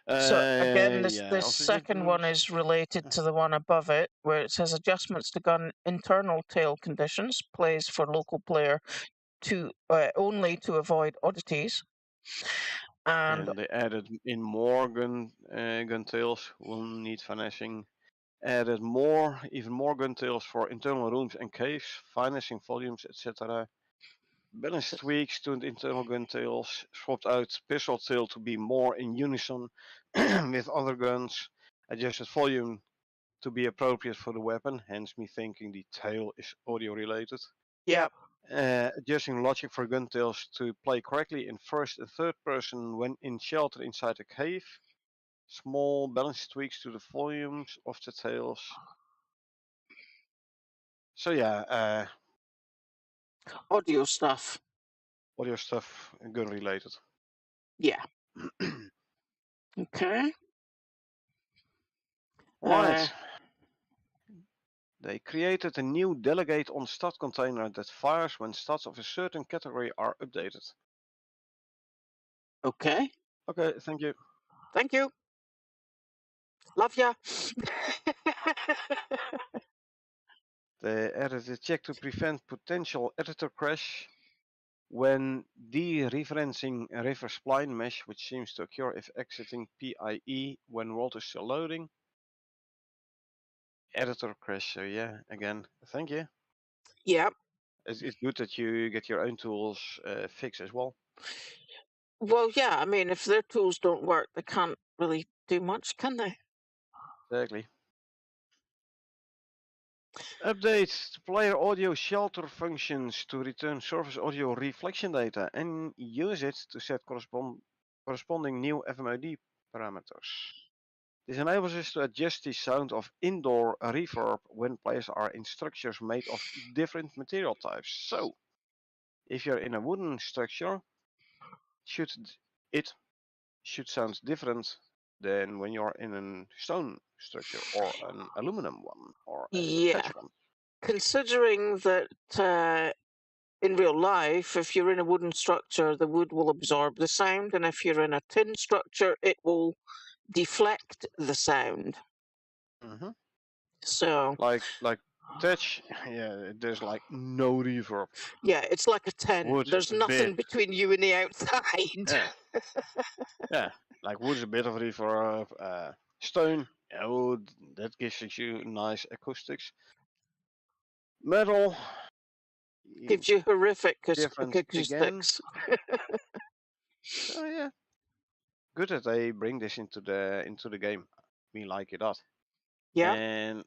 So again, Yeah. this Also, second one is related to the one above it, where it says adjustments to gun internal tail conditions, plays for local player to only to avoid oddities. And and they added in more gun tails will need finessing. Added even more gun tails for internal rooms and caves, finessing volumes, etc. Balance tweaks to the internal gun tails, swapped out pistol tail to be more in unison with other guns, adjusted volume to be appropriate for the weapon, hence me thinking the tail is audio related. yeah, Adjusting logic for gun tails to play correctly in first and third person when in shelter inside a cave. Small balance tweaks to the volumes of the tails. So yeah, audio stuff. audio stuff gun related. Yeah. Okay. Right. They created a new delegate on stat container that fires when stats of a certain category are updated. Okay. Okay, thank you. Thank you. Love ya. They added a check to prevent potential editor crash when dereferencing a reverse spline mesh, which seems to occur if exiting PIE when world is still loading. Editor crash, so yeah, again, thank you. Yeah. It's good that you get your own tools fixed as well. Well, yeah, I mean, if their tools don't work, they can't really do much, can they? Exactly. Update to player audio shelter functions to return surface audio reflection data and use it to set corresponding new FMOD parameters. This enables us to adjust the sound of indoor reverb when players are in structures made of different material types. So, if you're in a wooden structure, should it should sound different than when you're in a stone structure or an aluminum one or a Yeah, thatch one. considering that in real life, if you're in a wooden structure, the wood will absorb the sound, and if you're in a tin structure, it will deflect the sound. Mm-hmm. So, Like thatch, yeah, there's like no reverb. yeah, it's like a tent. Wood There's a bit, nothing between you and the outside. yeah, yeah. Like wood is a bit of reverb. Stone, yeah, wood that gives you nice acoustics. Metal, Gives you horrific different again. acoustics. So yeah, good that they bring this into the game. We like it a lot, Yeah. and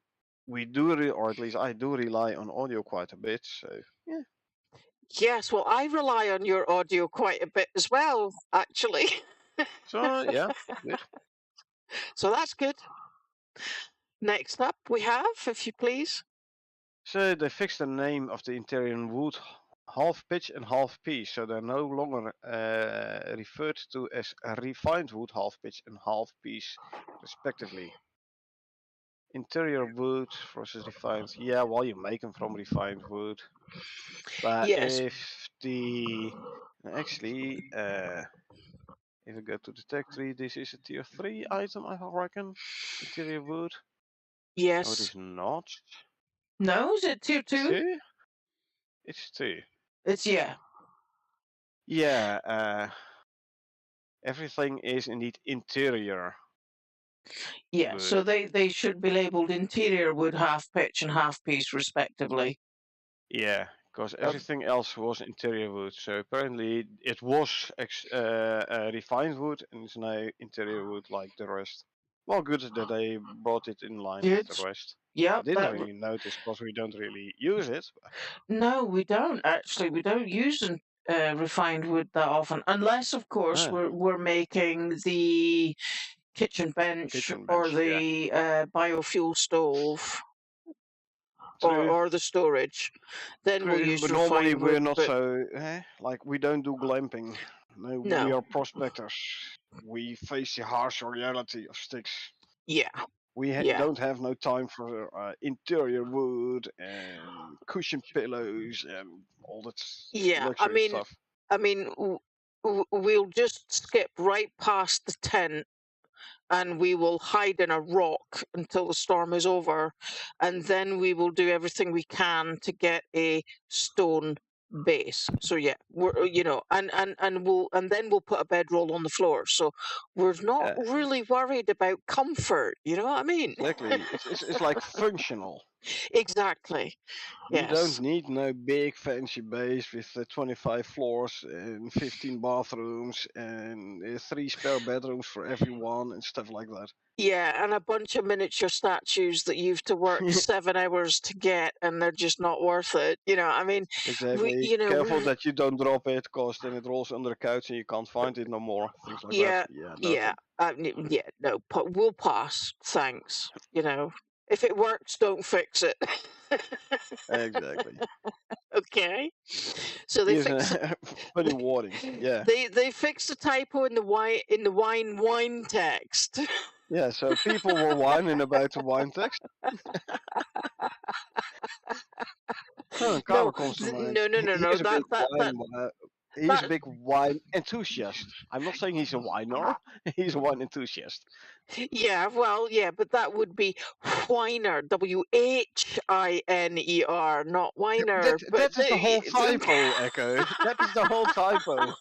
we do, or at least I do rely on audio quite a bit. So yeah, Yes, well, I rely on your audio quite a bit as well, actually. so yeah, good. So that's good. Next up, we have, if you please. So they fixed the name of the interior wood half pitch and half piece, so they're no longer referred to as a refined wood half pitch and half piece, respectively. Interior wood versus refined. Yeah, well, you make them from refined wood, but Yes, if the actually, if I go to the tech tree, this is a tier 3 item, I reckon. Interior wood. No, it yes. is not. No, is it tier 2? 2? It's 2. It's, yeah. Yeah, everything is indeed interior Yeah, wood. so they should be labeled interior wood, half pitch, and half piece, respectively. Yeah, because Uh, everything else was interior wood. So apparently it was refined wood and it's now interior wood like the rest. Well, good that they brought it in line with good. the rest. Yeah, I didn't really notice because we don't really use it. no, we don't actually. We don't use refined wood that often, unless, of course, Ah, we're making the kitchen bench kitchen or bench, yeah. the biofuel stove True, or the storage. Then we'll true. use But normally refined we're wood. not But so, like we don't do glamping. No, we no, are prospectors. We face the harsh reality of sticks. yeah, We yeah, don't have no time for interior wood and cushion pillows and all that yeah. luxury stuff. I mean, we'll just skip right past the tent and we will hide in a rock until the storm is over, and then we will do everything we can to get a stone base. So yeah, we're and then we'll put a bedroll on the floor. So we're not Yeah, really worried about comfort. You know what I mean? exactly. It's like functional. Exactly. You don't Yes. need no big fancy base with 25 floors and 15 bathrooms and 3 spare bedrooms for everyone and stuff like that. Yeah, and a bunch of miniature statues that you've to work 7 hours to get, and they're just not worth it. I mean, we, Exactly. you know, Careful we, that you don't drop it, cause then it rolls under the couch and you can't find it no more. Things like that. yeah, Yeah, no yeah, fun. yeah. No, we'll pass. Thanks. If it works, don't fix it. Exactly. Okay. So they Here's fix a funny warning. Yeah. they fixed a typo in the wine text. Yeah, so people were whining about the wine text. Oh, No, Carver comes to mind. no, no, no, no. He's a big That he's a that big wine enthusiast. I'm not saying he's a winer. He's a wine enthusiast. yeah, well, yeah, but that would be whiner, Whiner, not That whiner. But that is the whole typo, Echo. That is the whole typo.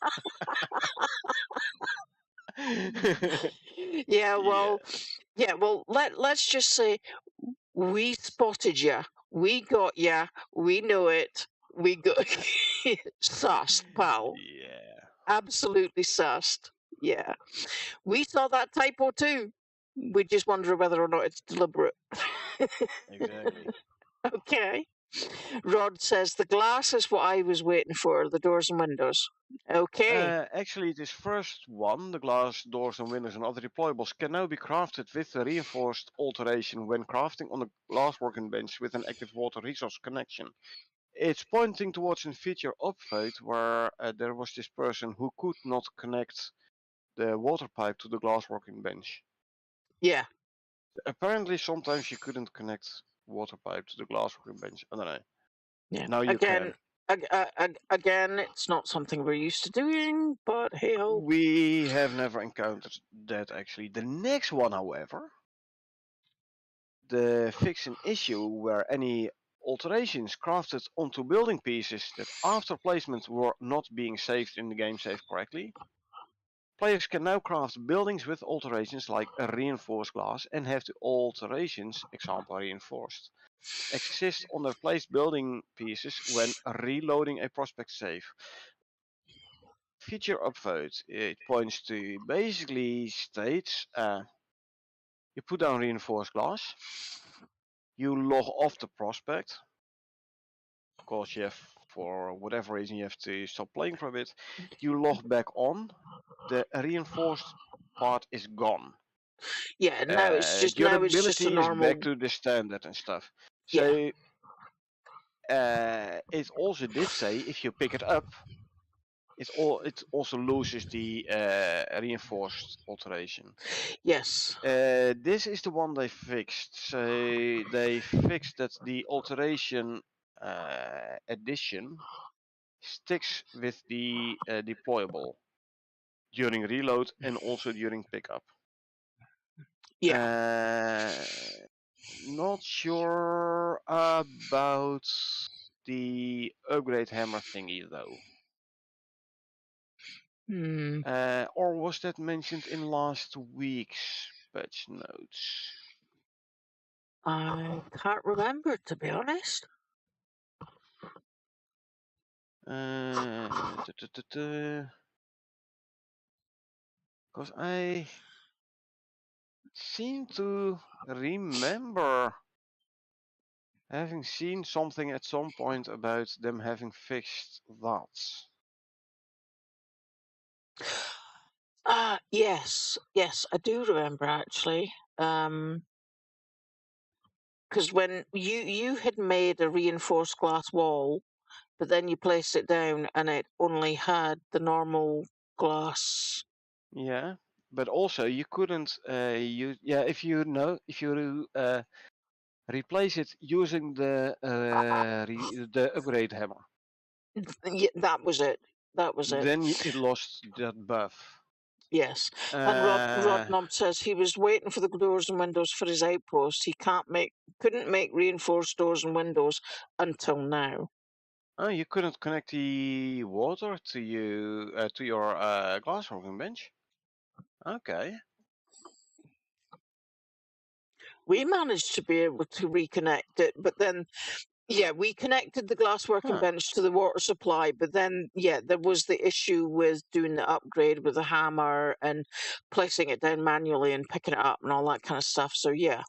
yeah, Yeah. well, let's just say we spotted ya, we got ya, we know it, we got sus, pal. Yeah. Absolutely sussed. Yeah. We saw that typo too. We just wonder whether or not it's deliberate. Exactly. Okay. Rod says the glass is what I was waiting for, the doors and windows. Okay. Actually, this first one, the glass, doors and windows and other deployables, can now be crafted with the reinforced alteration when crafting on a glass working bench with an active water resource connection. It's pointing towards a future update where there was this person who could not connect the water pipe to the glass working bench. Yeah. Apparently, sometimes you couldn't connect water pipe to the glass working bench. I don't know. Yeah. Now you Again, can. again, it's not something we're used to doing, but hey ho. We have never encountered that actually. The next one, however, the fix an issue where any alterations crafted onto building pieces that after placement were not being saved in the game save correctly. Players can now craft buildings with alterations like a reinforced glass and have the alterations, example reinforced, exist on their placed building pieces when reloading a prospect save. Feature upvote, it points to basically states you put down reinforced glass, you log off the prospect, because you have, for whatever reason, you have to stop playing for a bit, you log back on, the reinforced part is gone. Yeah. Now it's just a Durability is back normal. to the standard and stuff. Yeah. So it also did say if you pick it up, it also loses the reinforced alteration. Yes. This is the one they fixed. So they fixed that the alteration addition sticks with the deployable during reload and also during pickup. Yeah. Uh, Not sure about the upgrade hammer thingy though. Hmm. Or was that mentioned in last week's patch notes? I can't remember, to be honest. Because I seem to remember having seen something at some point about them having fixed that. Yes, I do remember actually. Because when you had made a reinforced glass wall, but then you placed it down and it only had the normal glass. Yeah, but also you couldn't if you replace it using the upgrade hammer, Yeah, that was it. That was it. then it lost that buff. Yes. And Rod Uh, Knob says he was waiting for the doors and windows for his outpost. He couldn't make reinforced doors and windows until now. oh, you couldn't connect the water to your glassworking bench. Okay. We managed to be able to reconnect it, but then yeah, we connected the glassworking Huh. bench to the water supply, but then yeah, there was the issue with doing the upgrade with the hammer and placing it down manually and picking it up and all that kind of stuff. So yeah.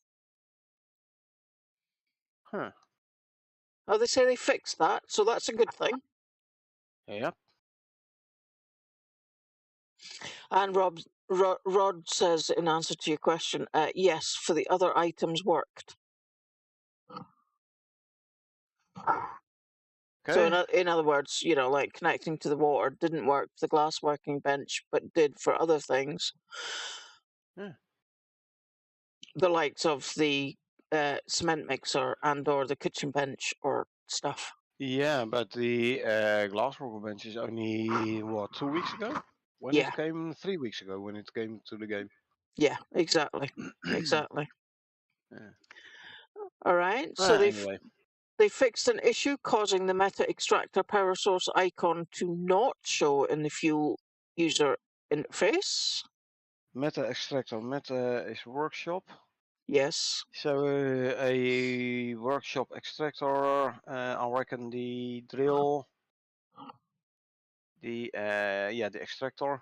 Huh. Oh, they say they fixed that, so that's a good thing. Yep. And Rod says in answer to your question, yes, for the other items worked. So Okay. in other words, you know, like connecting to the water didn't work for the glass working bench, but did for other things. Yeah. The likes of the cement mixer and or the kitchen bench or stuff. Yeah, but the glassworking bench is only what 2 weeks ago when it Yeah, came 3 weeks ago when it came to the game. yeah, exactly, exactly. Yeah. All right, so Anyway, they fixed an issue causing the meta extractor power source icon to not show in the fuel user interface. meta extractor. Meta is workshop. Yes. So a workshop extractor. I reckon the extractor.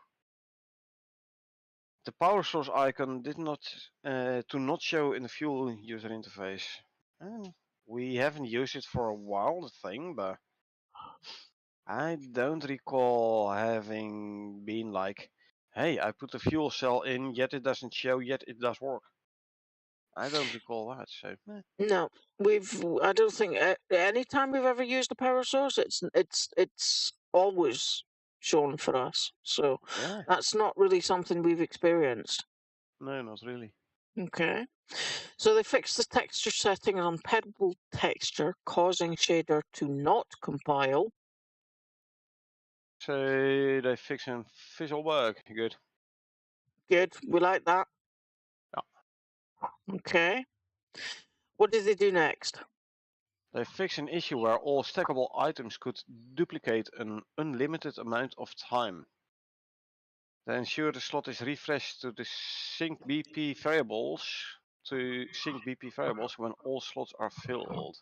The power source icon did not to not show in the fuel user interface. We haven't used it for a while, the thing, but I don't recall having been like, hey, I put the fuel cell in, yet it doesn't show, yet it does work. I don't recall that, so. No, I don't think any time we've ever used a power source, it's always shown for us. So Yeah, that's not really something we've experienced. no, not really. Okay. So they fixed the texture setting on pedal texture, causing shader to not compile. So they fix some visual bug. Good. Good. We like that. Yeah. Okay. What did they do next? They fix an issue where all stackable items could duplicate an unlimited amount of time. They ensure the slot is refreshed to the sync BP variables when all slots are filled.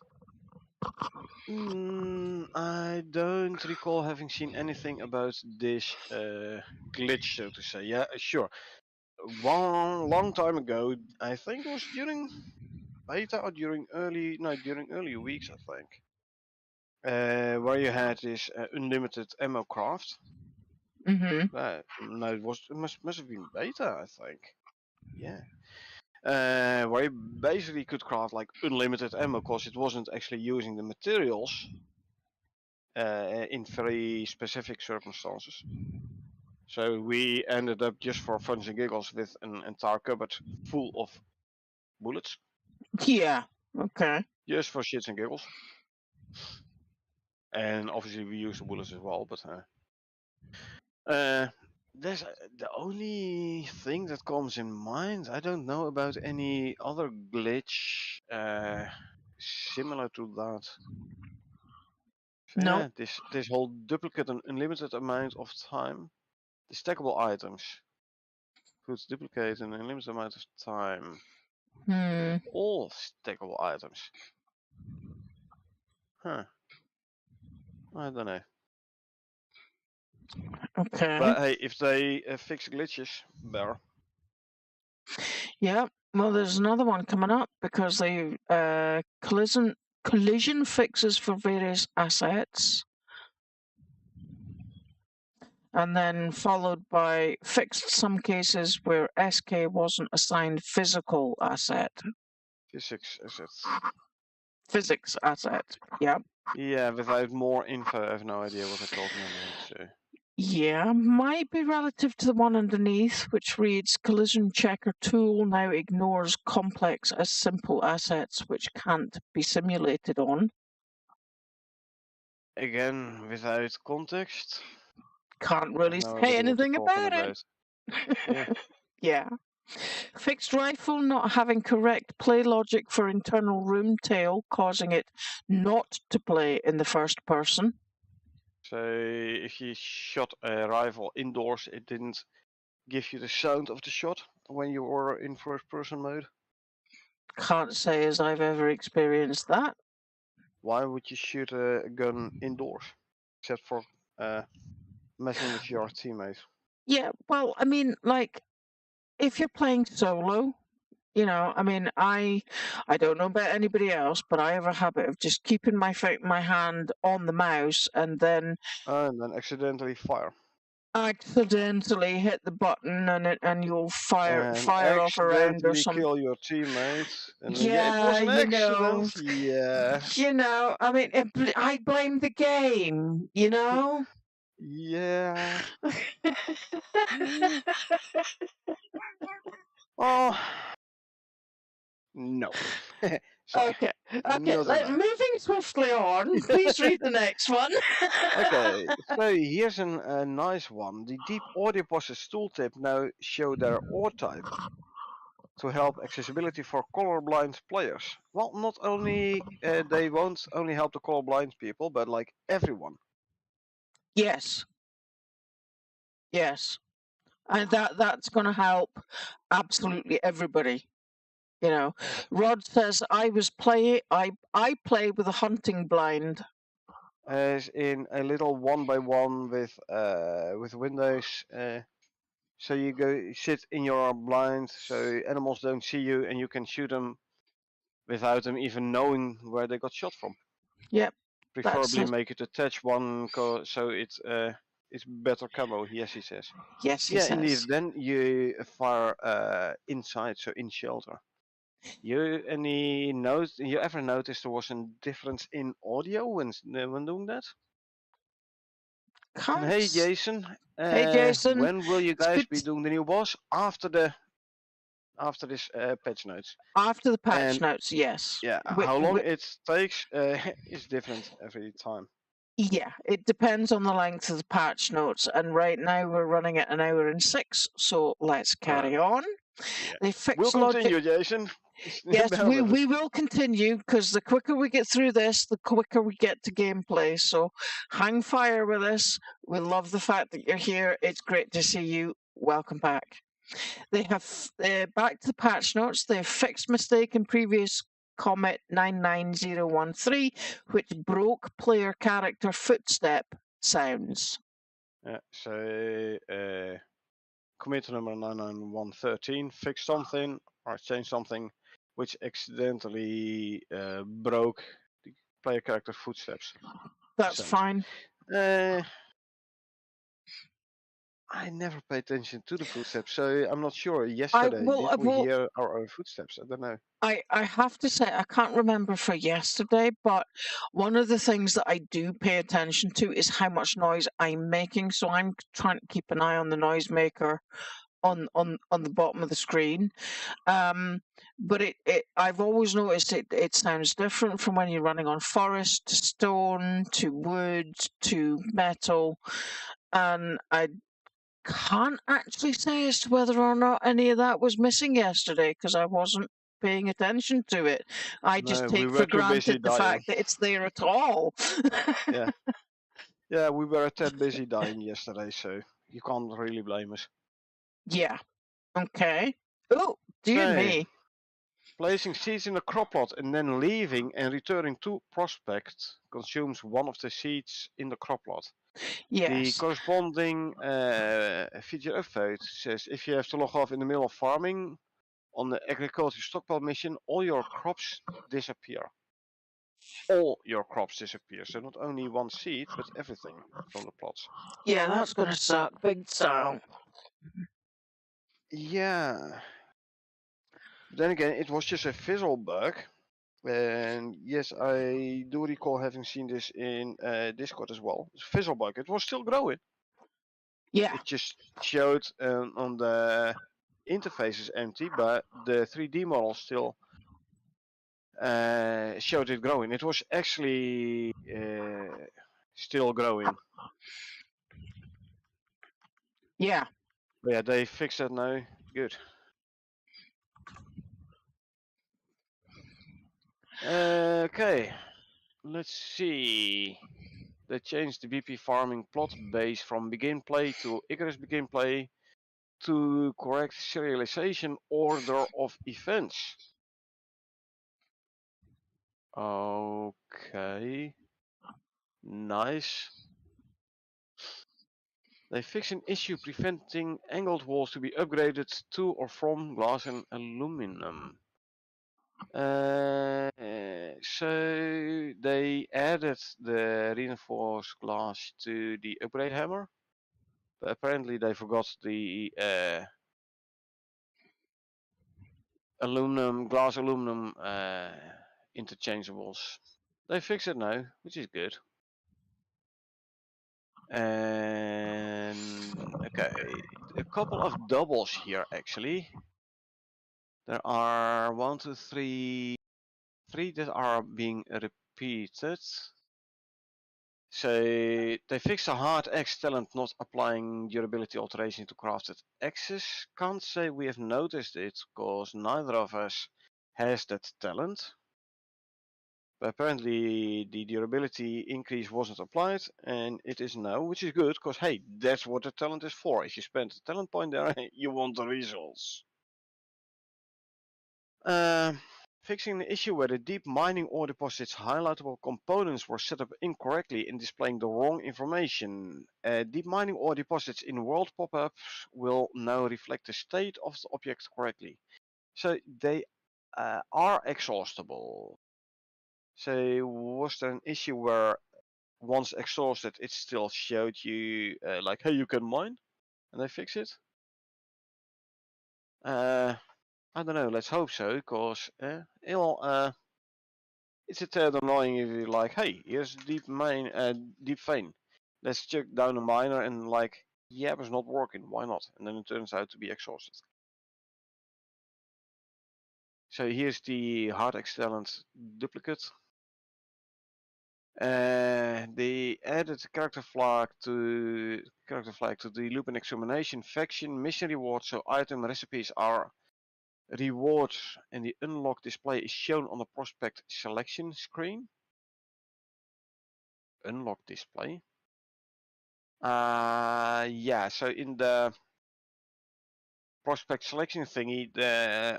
I don't recall having seen anything about this glitch, so to say. Yeah, sure. One long time ago, I think it was during beta or during early weeks, I think, where you had this unlimited ammo craft. Mm-hmm. No, it must have been beta, I think. Yeah. Where you basically could craft like unlimited ammo because it wasn't actually using the materials in very specific circumstances. So we ended up just for funs and giggles with an entire cupboard full of bullets, Yeah. Okay. just for shits and giggles. And obviously we use the bullets as well, but there's the only thing that comes in mind. I don't know about any other glitch similar to that. So No. yeah, this whole duplicate and unlimited amount of time. The stackable items could duplicate an unlimited amount of time. All stackable items. Huh. I don't know. Okay. But hey, if they fix glitches, better. Yeah. Well, there's another one coming up because they collision fixes for various assets, and then followed by fixed some cases where SK wasn't assigned physical asset. Physics assets. Physics asset. Yeah. Yeah, without more info, I have no idea what they're talking about. So. Yeah, might be relative to the one underneath, which reads collision checker tool now ignores complex as simple assets which can't be simulated on. Again, without context, Can't I have really no say idea what they're anything talking about about. Yeah. it. Yeah. Fixed rifle not having correct play logic for internal room tail, causing it not to play in the first person. So if you shot a rifle indoors, it didn't give you the sound of the shot when you were in first person mode. Can't say as I've ever experienced that. Why would you shoot a gun indoors, except for messing with your teammates? Yeah, well, I mean, like, if you're playing solo, you know, I mean, I don't know about anybody else, but I have a habit of just keeping my hand on the mouse and then And then accidentally fire. accidentally hit the button and you'll And fire off a round or accidentally something. kill your teammate. And then, yeah, it Yeah, was an accident. Yeah. you know, I mean, I blame the game, you know. Yeah. Oh. No. Sorry. Okay, No, no, no. moving swiftly on. Please read the next one. Okay, so here's a nice one. The Deep Audio Process tooltip now show their OR type to help accessibility for colorblind players. Well, not only they won't only help the colorblind people, but like everyone. Yes. Yes. And that's going to help absolutely everybody. You know, Rod says I play with a hunting blind. as in a little 1x1 with windows. So you sit in your blind, so animals don't see you, and you can shoot them without them even knowing where they got shot from. Yep, that's Preferably it. make it a touch one, so it's better camo. Yes, he says. Yes, he Yeah, indeed. says. Then you fire inside, so in shelter. You ever noticed there was a difference in audio when doing that? And Can't. hey, Jason, Hey, Jason. when will you It's guys good. be doing the new boss after this patch notes? After the patch And notes, yes. yeah, how long it takes is different every time. Yeah, it depends on the length of the patch notes, and right now we're running at 1 hour and 6, so let's carry on. Yeah, They we'll fix logic. continue, Jason. Yes, Bear we, with us. we will continue, because the quicker we get through this, the quicker we get to gameplay. So hang fire with us. We love the fact that you're here. It's great to see you. Welcome back. They have, back to the patch notes, they've fixed mistake in previous Comet 99013, which broke player character footstep sounds. Yeah, so commit number 99113 fixed something or changed something which accidentally broke the player character footsteps That's sounds. fine. I never pay attention to the footsteps, so I'm not sure. Yesterday, did we Well, hear our own footsteps? I don't know. I have to say, I can't remember for yesterday, but one of the things that I do pay attention to is how much noise I'm making. So I'm trying to keep an eye on the noisemaker on the bottom of the screen. But I've always noticed it sounds different from when you're running on forest to stone to wood to metal, and I can't actually say as to whether or not any of that was missing yesterday because I wasn't paying attention to it. I just No, we take for were too busy granted the dying. fact that it's there at all. Yeah, yeah, we were a tad busy dying yesterday, so you can't really blame us. Yeah. Okay. Oh, dear So, me. placing seeds in the crop plot and then leaving and returning to prospect consumes one of the seeds in the crop plot. The Yes. corresponding feature update says if you have to log off in the middle of farming on the agriculture stockpile mission, all your crops disappear. All your crops disappear. So not only one seed, but everything from the plots. Yeah, that's gonna suck big style. Yeah. But then again, it was just a fizzle bug. And yes, I do recall having seen this in Discord as well. It's a fizzle bug. It was still growing. Yeah. It just showed on the interface is empty, but the 3D model still showed it growing. It was actually still growing. Yeah. But yeah, they fixed that now. Good. Okay, let's see. They changed the BP farming plot base from begin play to Icarus begin play to correct serialization order of events. Okay, nice. They fix an issue preventing angled walls to be upgraded to or from glass and aluminum. So they added the reinforced glass to the upgrade hammer, but apparently they forgot the glass aluminum interchangeables. They fix it now, which is good. And okay, a couple of doubles here actually. There are 1, 2, 3, 3 that are being repeated. So they fixed a hard X talent not applying durability alteration to crafted X's. Can't say we have noticed it because neither of us has that talent. But apparently the durability increase wasn't applied and it is now, which is good because hey, that's what the talent is for. If you spend a talent point there, you want the results. fixing the issue where the deep mining ore deposits highlightable components were set up incorrectly and displaying the wrong information. Deep mining ore deposits in world pop-ups will now reflect the state of the object correctly. So they are exhaustible. So was there an issue where once exhausted it still showed you like, hey, you can mine? And they fix it? I don't know, let's hope so, because it's a tad annoying if you're like, hey, here's deep vein. Let's check down a miner and like, yeah, but it's not working, why not? And then it turns out to be exhausted. So here's the hard excellent duplicate. They added character flag to the loop and examination faction mission rewards, so item recipes are rewards and the unlock display is shown on the prospect selection screen. Unlock display. Yeah, so in the prospect selection thingy,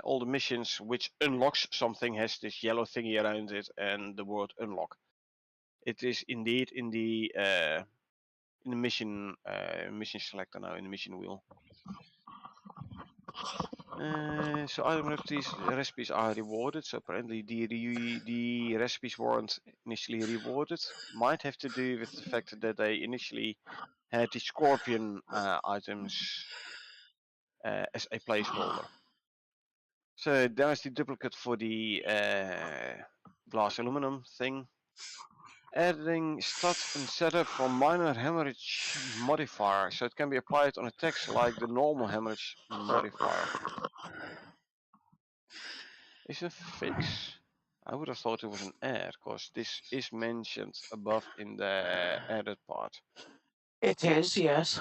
all the missions which unlocks something has this yellow thingy around it and the word unlock. It is indeed in the mission selector now, in the mission wheel. So item recipes are rewarded. So apparently the recipes weren't initially rewarded. Might have to do with the fact that they initially had the scorpion items as a placeholder. So there's the duplicate for the glass aluminum thing. Adding stat and setup for minor hemorrhage modifier, so it can be applied on attacks like the normal hemorrhage modifier. Is a fix? I would have thought it was an add, because this is mentioned above in the added part. It is, yes.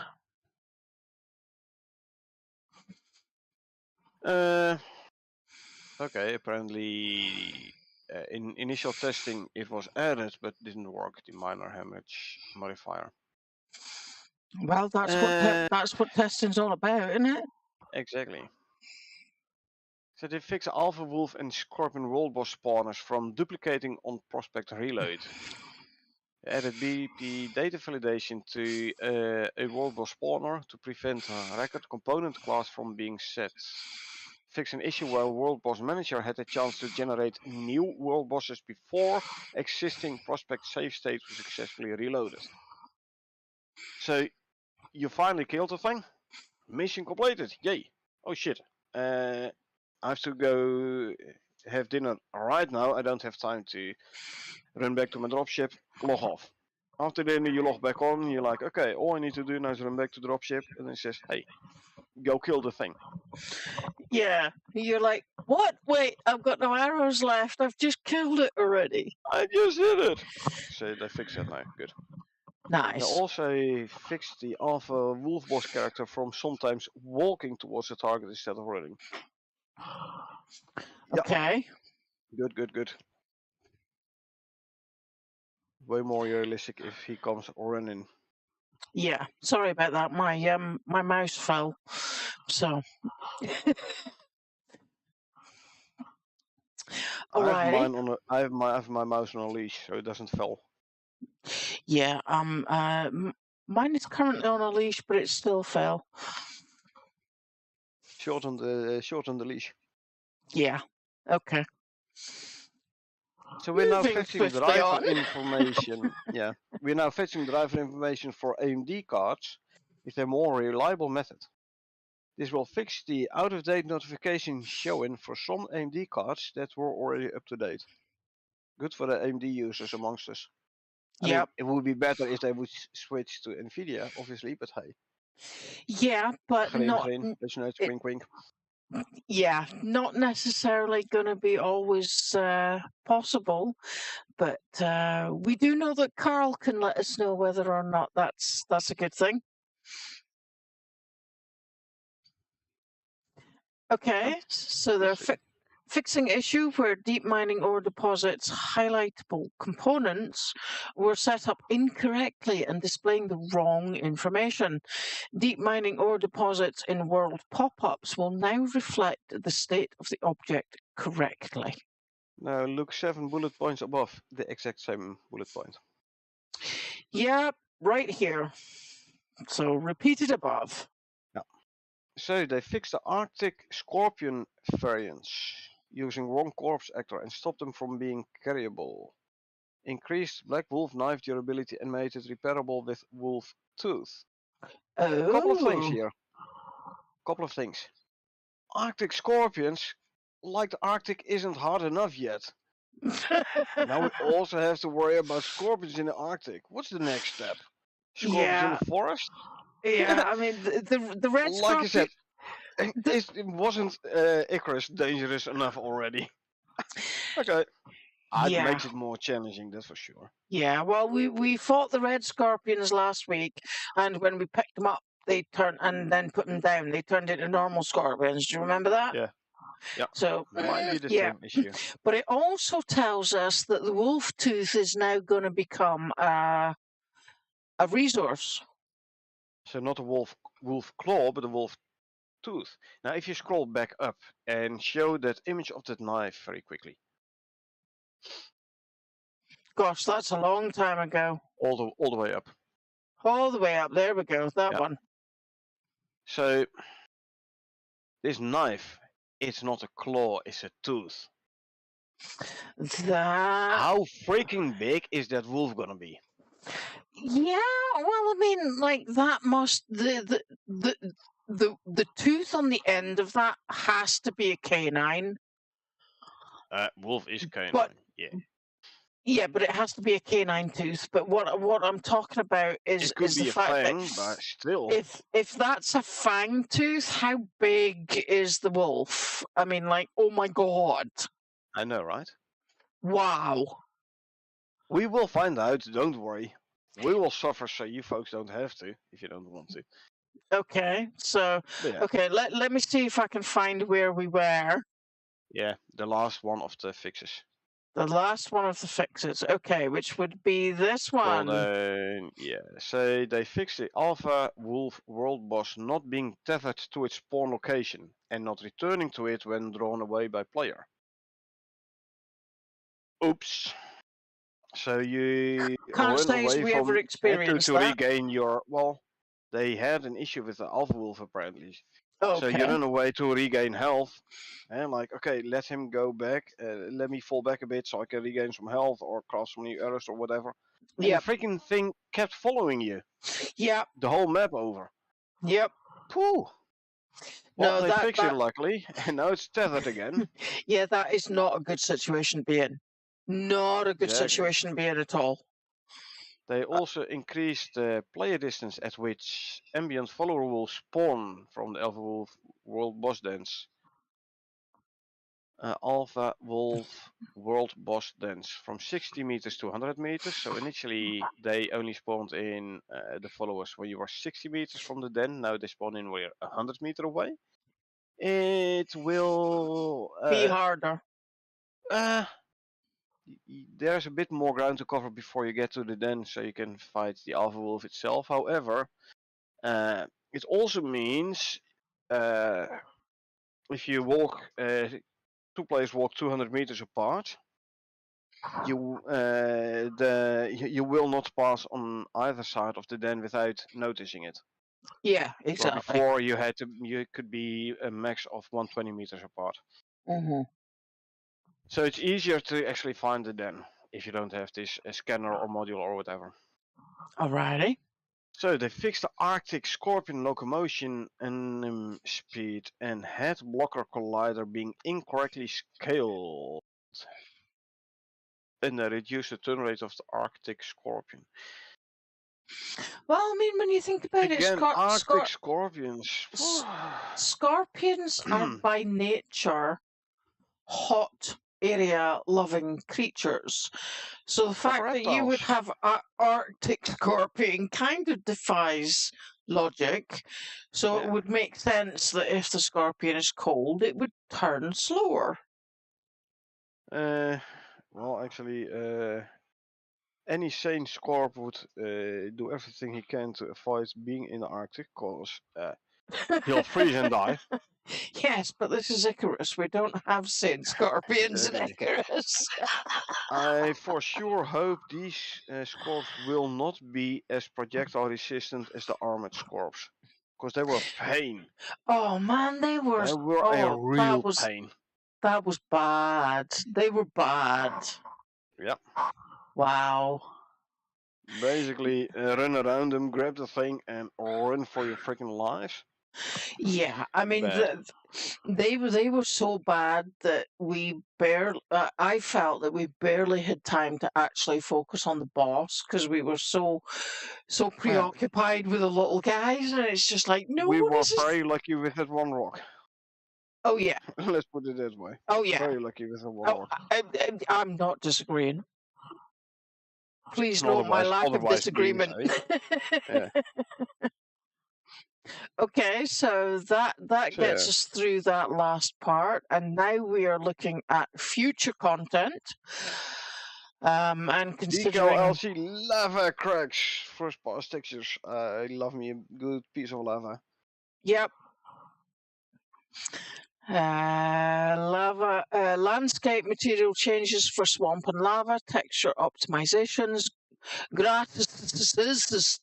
Okay, apparently in initial testing it was added, but didn't work, the minor hemorrhage modifier. Well, that's what testing's all about, isn't it? Exactly. So they fix Alpha Wolf and Scorpion World Boss spawners from duplicating on Prospect Reload. They added BP data validation to a World Boss spawner to prevent a record component class from being set. Fix an issue where World Boss Manager had a chance to generate new World Bosses before existing Prospect save states were successfully reloaded. So you finally killed the thing. Mission completed. Yay. Oh shit. I have to go have dinner right now. I don't have time to run back to my dropship, log off. After dinner you log back on, you're like, okay, all I need to do now is run back to dropship, and it says, hey, go kill the thing. Yeah. You're like, what? Wait, I've got no arrows left. I've just killed it already. I just did it. So they fixed that now. Good. They Nice. also fixed the Alpha Wolf Boss character from sometimes walking towards the target instead of running. Okay. Good, good, good. Way more realistic if he comes running. Yeah. Sorry about that. My mouse fell. So. Alrighty. I have my mouse on a leash, so it doesn't fall. Yeah. Mine is currently on a leash, but it still fell. Shorten the leash. Yeah. Okay. So we're now Moving fetching swiftly driver on. information. Yeah, we're now fetching driver information for AMD cards with a more reliable method. This will fix the out-of-date notification showing for some AMD cards that were already up to date. Good for the AMD users amongst us. I mean, it would be better if they would switch to Nvidia, obviously, but hey. Yeah, but not. Wink, wink. Yeah, not necessarily going to be always possible, but we do know that Carl can let us know whether or not that's a good thing. Okay, so they're fixing issue where deep mining ore deposits highlightable components were set up incorrectly and displaying the wrong information. Deep mining ore deposits in world pop-ups will now reflect the state of the object correctly. Now look 7 bullet points above, the exact same bullet point. Yeah, right here. So repeated above. Yeah. So they fixed the Arctic Scorpion variants using wrong corpse actor and stopped them from being carryable. Increased Black Wolf knife durability and made it repairable with Wolf Tooth. Couple of things Oh. here. Couple of things. Arctic Scorpions, like the Arctic isn't hard enough yet. Now we also have to worry about scorpions in the Arctic. What's the next step? Scorpions in Yeah, the forest? yeah. I mean, the red Like I said, scorpion. The, it wasn't Icarus dangerous enough already. Okay. It yeah, makes it more challenging, that's for sure. yeah. Well, we fought the red scorpions last week, and when we picked them up, they turned and then put them down. They turned into normal scorpions. Do you remember that? Yeah. Yeah. So Might be the yeah, same issue. but it also tells us that the wolf tooth is now going to become a resource. So not a wolf claw, but a wolf tooth. Now if you scroll back up and show that image of that knife very quickly. Gosh, that's a long time ago. All the way up. All the way up. There we go. That Yeah. one. So this knife, it's not a claw, it's a tooth. That. How freaking big is that wolf gonna be? Yeah. Well, I mean, like that must the tooth on the end of that has to be a canine. Wolf is canine. But yeah. Yeah, but it has to be a canine tooth. But what I'm talking about is It could the be a fact fang, that but still. if that's a fang tooth, how big is the wolf? I mean, like, oh my god! I know, right? Wow. We will find out. Don't worry. We will suffer, so you folks don't have to if you don't want to. Okay, so But yeah, okay, let me see if I can find where we were. yeah, the last one of the fixes. The last one of the fixes. Okay, which would be this Scroll one. down. Yeah, so they fixed the Alpha Wolf World Boss not being tethered to its spawn location and not returning to it when drawn away by player. Oops. So you Can't run say away we ever from experienced to that. regain your they had an issue with the Alpha Wolf apparently. So you Okay. run away to regain health, and like, okay, let him go back. Let me fall back a bit so I can regain some health or craft some new arrows or whatever. And the Yep. freaking thing kept following you Yep. the whole map over. Yep. Pooh. Well, No, they fixed it that luckily, and now it's tethered again. yeah, that is not a good situation to be in. Not a good Exactly. situation to be in at all. They also increased the player distance at which ambient follower will spawn from the Alpha Wolf World Boss Dance. Alpha Wolf World Boss Dance from 60 meters to 100 meters. So initially they only spawned in the followers when you were 60 meters from the den. Now they spawn in when you're 100 meters away. It will Be harder. There's a bit more ground to cover before you get to the den, so you can fight the Alpha Wolf itself. However, it also means if you walk, two players walk 200 meters apart, you will not pass on either side of the den without noticing it. Yeah, Where exactly. before you could be a max of 120 meters apart. Mm-hmm. So it's easier to actually find the den if you don't have this scanner or module or whatever. Alrighty. So they fixed the Arctic Scorpion locomotion and speed and head blocker collider being incorrectly scaled. And they reduced the turn rate of the Arctic Scorpion. Well, I mean, when you think about Again, it, Arctic Scorpions. scorpions are by nature hot area loving creatures. So the fact that you would reptiles. have an Arctic scorpion kind of defies logic. So it Yeah. would make sense that if the scorpion is cold, it would turn slower. Well, actually, any sane Scorp would do everything he can to avoid being in the Arctic, cause He'll freeze and die. Yes, but this is Icarus. We don't have Saint Scorpions in Exactly. Icarus. I for sure hope these Scorps will not be as projectile resistant as the armored Scorps. Because they were pain. Oh man, they were. They were a Oh, real pain. that was bad. They were bad. Yeah. Wow. Basically, run around them, grab the thing, and run for your freaking lives. Yeah, I mean, Bad. they were so bad that we barely. I felt that we barely had time to actually focus on the boss because we were so preoccupied with the little guys, and it's just like, no, We were this is. very lucky with that one rock. Oh yeah. Let's put it that way. Oh yeah. Very lucky with that one Oh, rock. I'm not disagreeing. Please note my Otherwise, lack of otherwise being disagreement. Yeah. Okay, so that gets So, us through that last part, and now we are looking at future content. And considering DKLC lava cracks. First pass textures. I love me a good piece of lava. Yep. Lava landscape material changes for swamp and lava, texture optimizations, gratis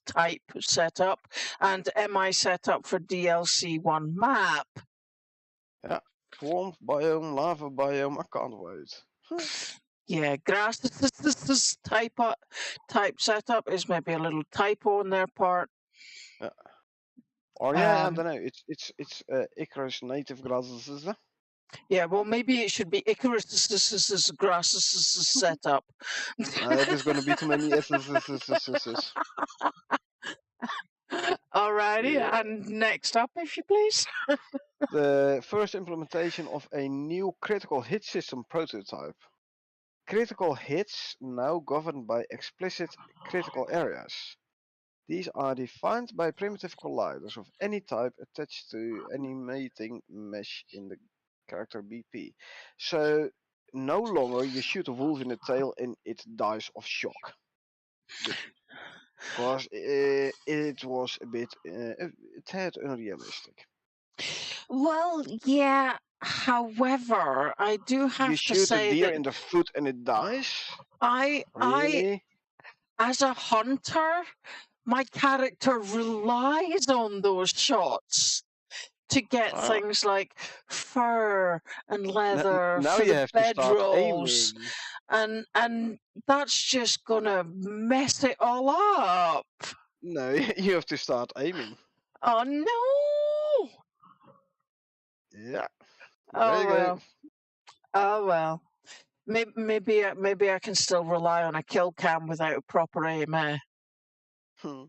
type setup, and MI setup for DLC 1 map. Yeah, swamp biome, lava biome. I can't wait. Yeah, gratis type setup is maybe a little typo on their part. Yeah. Or yeah, I don't know. It's Icarus native grasses. Yeah, well, maybe it should be Icarus grass setup. There's gonna be too many S's. Alrighty, Yeah. and next up, if you please. The first implementation of a new critical hit system prototype. Critical hits now governed by explicit critical areas. These are defined by primitive colliders of any type attached to any mating mesh in the character BP. So no longer you shoot a wolf in the tail and it dies of shock. Good. Because it was a bit, a tad unrealistic. Well, yeah. However, I do have You to shoot a say deer that in the foot and it dies? I, Really? as a hunter, my character relies on those shots to get Ah, things like fur and leather now for you the have to start bedrolls, aiming. and that's just gonna mess it all up. No, you have to start aiming. Oh no! Yeah. Oh There you well. go. Oh well. Maybe I can still rely on a kill cam without a proper aim. Hmm.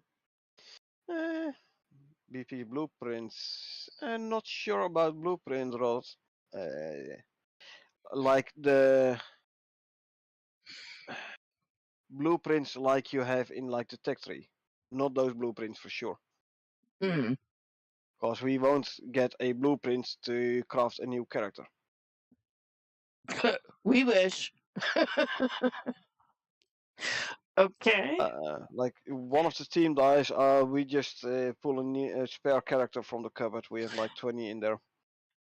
BP blueprints. I'm not sure about blueprint Rod. Like the blueprints like you have in like the tech tree. Not those blueprints for sure. Hmm. Because we won't get a blueprint to craft a new character. We wish. Okay. Like one of the team dies, we just pull a spare character from the cupboard. We have like 20 in there.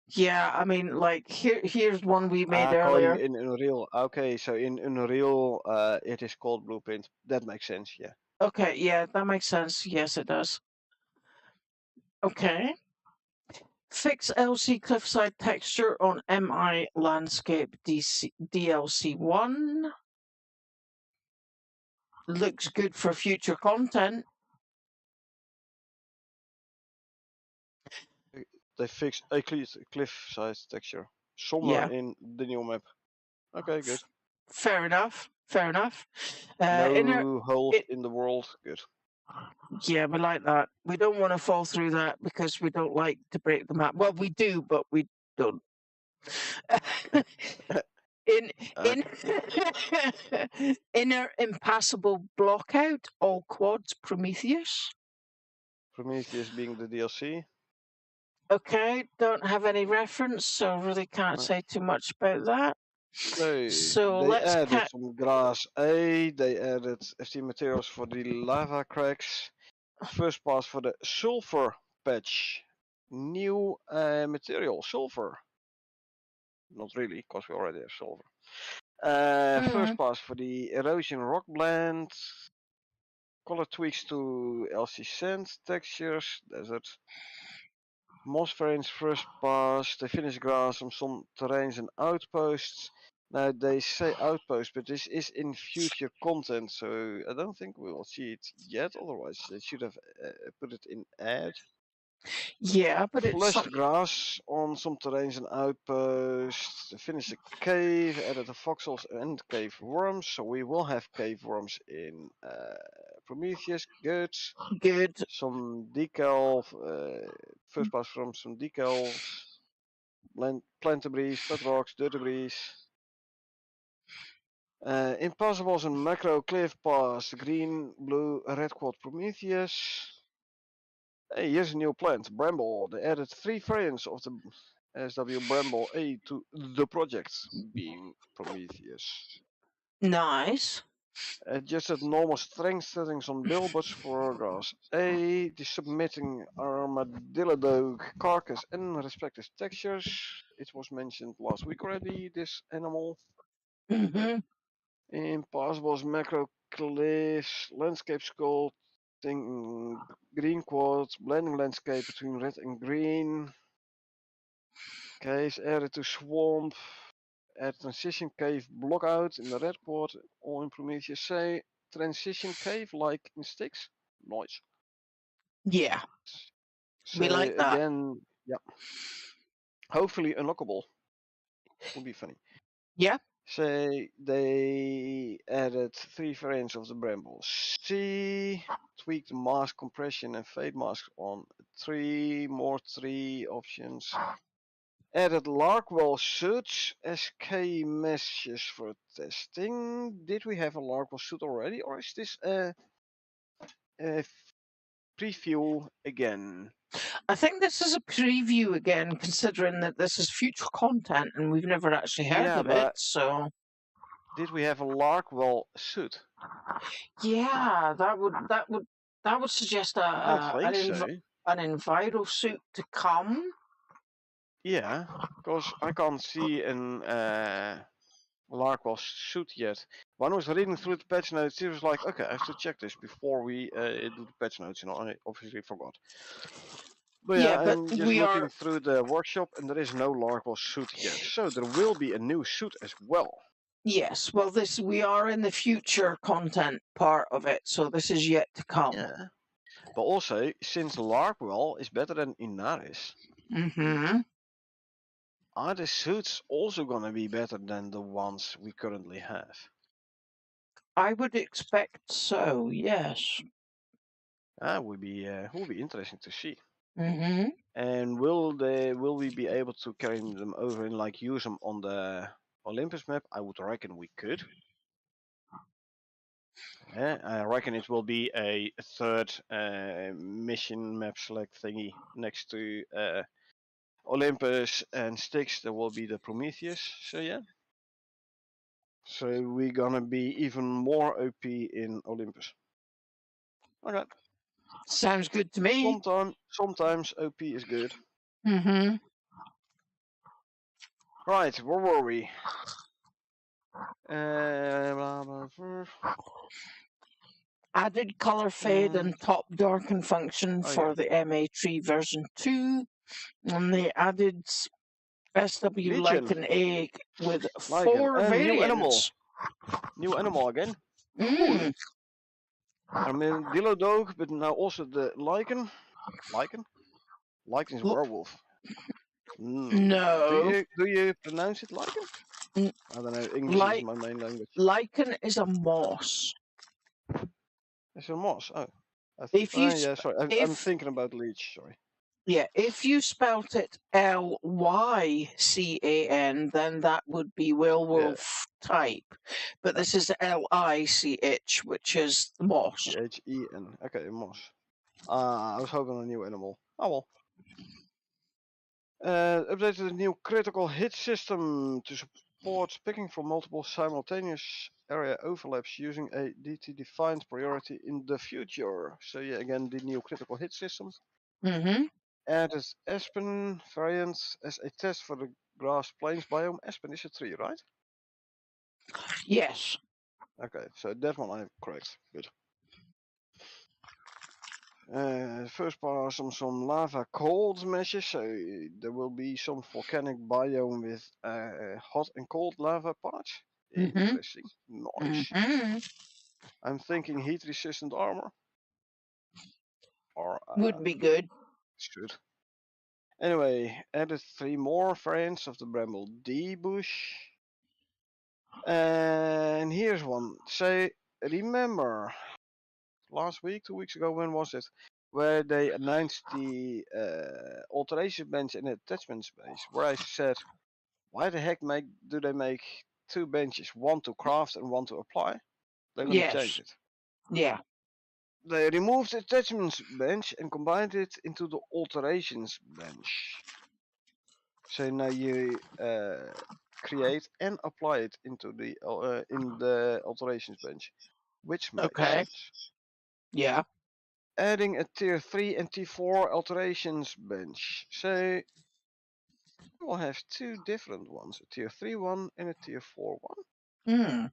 Yeah, I mean, like here's one we made Calling earlier. in Unreal. Okay, so in Unreal, it is called Blueprint. That makes sense. Yeah. Okay, yeah, that makes sense. Yes, it does. Okay. Fix LC cliffside texture on MI landscape DLC 1. Looks good for future content. They fixed a cliff size texture somewhere in the new map. Okay, good. Fair enough. Fair enough. No holes in the world. Good. Yeah, we like that. We don't want to fall through that because we don't like to break the map. Well, we do, but we don't. in inner impassable blockout, all quads Prometheus. Prometheus being the DLC. Okay, don't have any reference, so really can't say too much about that. So they let's added some grass A, they added FT materials for the lava cracks. First pass for the sulfur patch. new material, silver. Not really, because we already have silver. First Mm. pass for the erosion rock blend. Color tweaks to LC sand textures, desert. Moss variants first pass. They finish grass on some terrains and outposts. Now they say outpost, but this is in future content, so I don't think we will see it yet. Otherwise, they should have put it in ad. Yeah, but it's Flushed some. grass on some terrains and outposts. Finish a cave, added the foxholes and cave worms. So we will have cave worms in Prometheus. Good. Good. Some decal, first pass from some decals. Plant debris, pet rocks, dirt debris. Impossibles and macro cliff pass. Green, blue, red quad Prometheus. Hey, here's a new plant, Bramble. They added 3 variants of the SW Bramble A to the project, being Prometheus. Nice. Adjusted normal strength settings on billboards for grass A, the submitting armadillo carcass and respective textures. It was mentioned last week already, this animal. Mm-hmm. Impossibles, macro cliffs, landscape sculpting, green quads, blending landscape between red and green. Caves added to swamp. Add transition cave block out in the red quad. All in Prometheus say transition cave like in sticks. Nice. Yeah, we Say like that. again, yeah. Hopefully unlockable. Would be funny. Yeah. Say they added 3 variants of the Bramble C, tweaked mask compression and fade mask on 3 more 3 options. Added Larkwell suits, SK messages for testing. Did we have a Larkwell suit already, or is this a preview again? I think this is a preview again, considering that this is future content and we've never actually heard Yeah, of it. but So did we have a Larkwell suit? yeah, that would suggest I don't think so. an enviro suit to come. Yeah, because I can't see an Larkwell suit yet. When I was reading through the patch notes, it was like, okay, I have to check this before we do the patch notes, and I obviously forgot. But Yeah, yeah, but I'm just we looking are. through the workshop, and there is no Larkwell suit yet. So there will be a new suit as well. Yes, well, this we are in the future content part of it, so this is yet to come. Yeah. But also, since Larkwell is better than Inaris, Mm-hmm. are the suits also gonna be better than the ones we currently have? I would expect so. Yes. That would be interesting to see. Mm-hmm. And will we be able to carry them over and like use them on the Olympus map? I would reckon we could. I reckon it will be a third mission map select thingy next to Olympus and Styx. There will be the Prometheus. So yeah. So we're gonna be even more OP in Olympus. Okay. Sounds good to me. Sometimes OP is good. Mm-hmm. Right, where were we? Blah, blah, blah. Added color fade and top darken function Oh for yeah. the MA tree version 2, and they added SW Legion. Lichen egg with Lycan. 4 And new animal. variants. New animal again. Cool. Mm. I mean, Dilodog, but now also the Lycan. Lycan? Lycan is werewolf. Do No. you pronounce it Lycan? N- I don't know. English is Like my main language. Lichen is a moss. It's a moss. Oh. If you Yeah, sorry. I'm if thinking about leech. Sorry. yeah, if you spelt it Lycan, then that would be Yeah. werewolf type. But this is Lich, which is the moss. Chen. Okay, moss. I was hoping on a new animal. Oh well. Updated a new critical hit system to support picking from multiple simultaneous area overlaps using a DT-defined priority in the future. So yeah, again, the new critical hit system. Mm-hmm. added aspen variant as a test for the grass plains biome. Aspen is a tree, right? Yes. Okay, so that one I'm correct. Good. First part are some lava cold meshes, so there will be some volcanic biome with hot and cold lava parts. Mm-hmm. Interesting. Nice. Mm-hmm. I'm thinking heat resistant armor. Or Would be good. should. Anyway, added 3 more variants of the bramble D bush. And here's one. Say, remember last week, 2 weeks ago, when was it? Where they announced the alteration bench and attachment space. Where I said, why the heck do they make 2 benches, one to craft and one to apply? They're gonna change Yes. it. Yeah. They removed the attachments bench and combined it into the alterations bench. So now you create and apply it into the in the alterations bench, which makes Okay. sense. Yeah. Adding a tier 3 and tier 4 alterations bench. So we'll have 2 different ones, a tier 3 one and a tier 4 one. Hmm.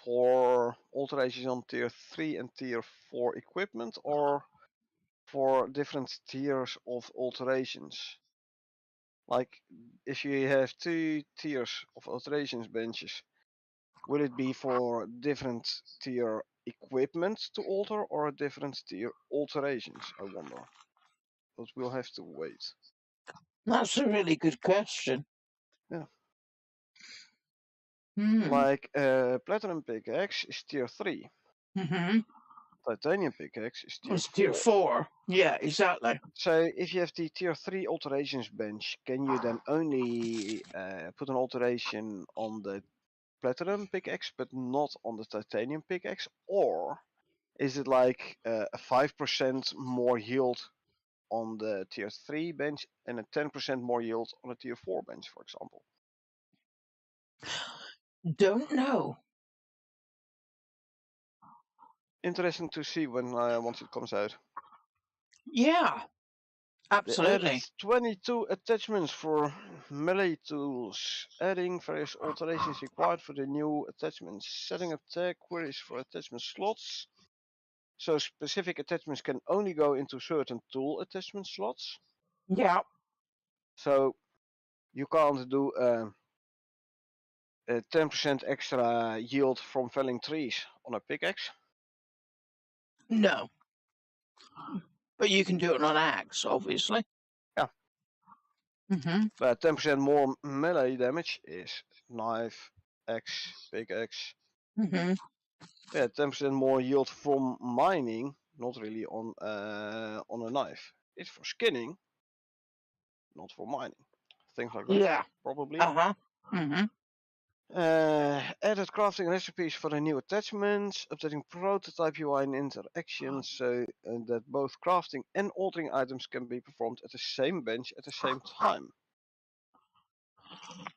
For alterations on tier 3 and tier 4 equipment, or for different tiers of alterations. Like if you have 2 tiers of alterations benches, will it be for different tier equipment to alter or different tier alterations, I wonder. But we'll have to wait. That's a really good question. Yeah. Hmm. Like platinum pickaxe is tier 3. Mm-hmm. Titanium pickaxe is tier It's tier 4. 4. Yeah, exactly. So if you have the tier 3 alterations bench, can you then only put an alteration on the platinum pickaxe but not on the titanium pickaxe? Or is it like a 5% more yield on the tier 3 bench and a 10% more yield on a tier 4 bench, for example? Don't know. Interesting to see when once it comes out. Yeah. They added Absolutely. 22 attachments for melee tools, adding various alterations required for the new attachments, setting up tag queries for attachment slots, so specific attachments can only go into certain tool attachment slots. Yeah. So you can't do a 10% extra yield from felling trees on a pickaxe. No. But you can do it on axe, obviously. Yeah. Mm-hmm. But 10% more melee damage is knife, axe, pickaxe. Mm-hmm. Yeah, 10% more yield from mining, not really on a knife. It's for skinning, not for mining. Things like that, Yeah. probably. Uh-huh. Mm-hmm. Added crafting recipes for the new attachments, updating prototype UI and interactions so that both crafting and altering items can be performed at the same bench at the same time.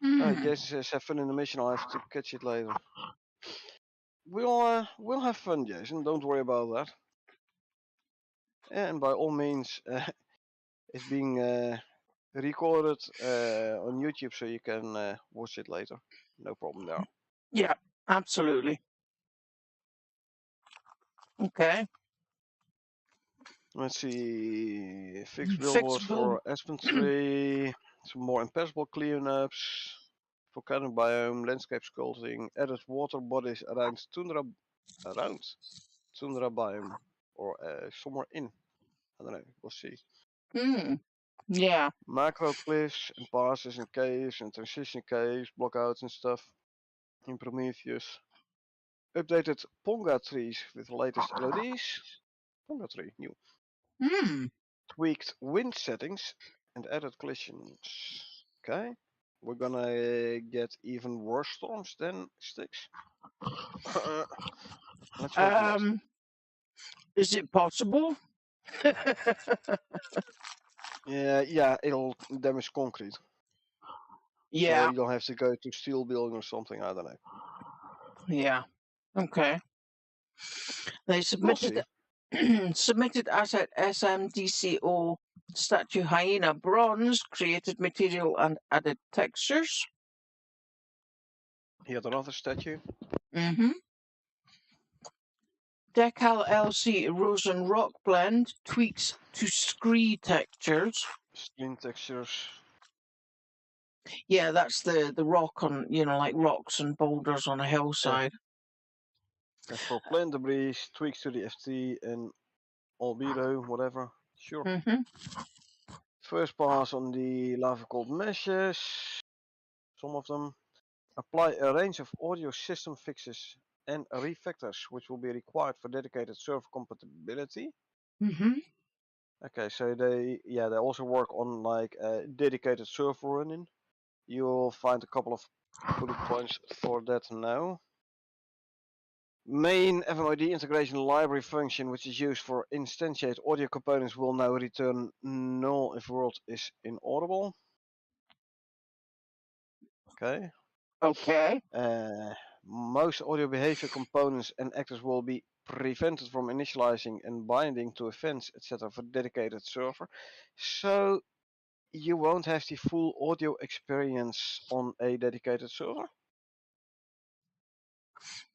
Mm. Jason says, have fun in the mission, I'll have to catch it later. We'll have fun, Jason, don't worry about that. And by all means, it's being recorded on YouTube so you can watch it later. No problem there. Yeah, absolutely. Okay. Let's see. Fixed billboards Fixable. for Aspen Tree. Some more impassable cleanups. Volcanic biome, landscape sculpting, added water bodies around tundra biome, or somewhere in. I don't know. We'll see. Mm. Yeah. Macro cliffs and passes and caves and transition caves, blockouts and stuff in Prometheus. Updated Ponga trees with the latest LODs. Ponga tree, new. Mm. Tweaked wind settings and added collisions. Okay. We're gonna get even worse storms than Styx. Let's hope not. Is it possible? Yeah, it'll damage concrete. So Yeah. you'll have to go to steel building or something, I don't know. Yeah. Okay. They We'll submitted see. Submitted asset SMDCO statue hyena bronze, created material and added textures. Yet another statue. Mm-hmm. Decal LC erosion rock blend, tweaks to scree textures. Screen textures. Yeah, that's the rock on, like rocks and boulders on a hillside. And for plant debris, tweaks to the FT and albedo, whatever. Sure. Mm-hmm. First pass on the lava cold meshes. Some of them. Apply a range of audio system fixes and refactors, which will be required for dedicated server compatibility. Mm-hmm. Okay, so they also work on like a dedicated server running. You'll find a couple of bullet points for that now. Main FMOD integration library function, which is used for instantiate audio components, will now return null if world is inaudible. Okay. Okay. Most audio behavior components and actors will be prevented from initializing and binding to events, etc. for dedicated server. So you won't have the full audio experience on a dedicated server.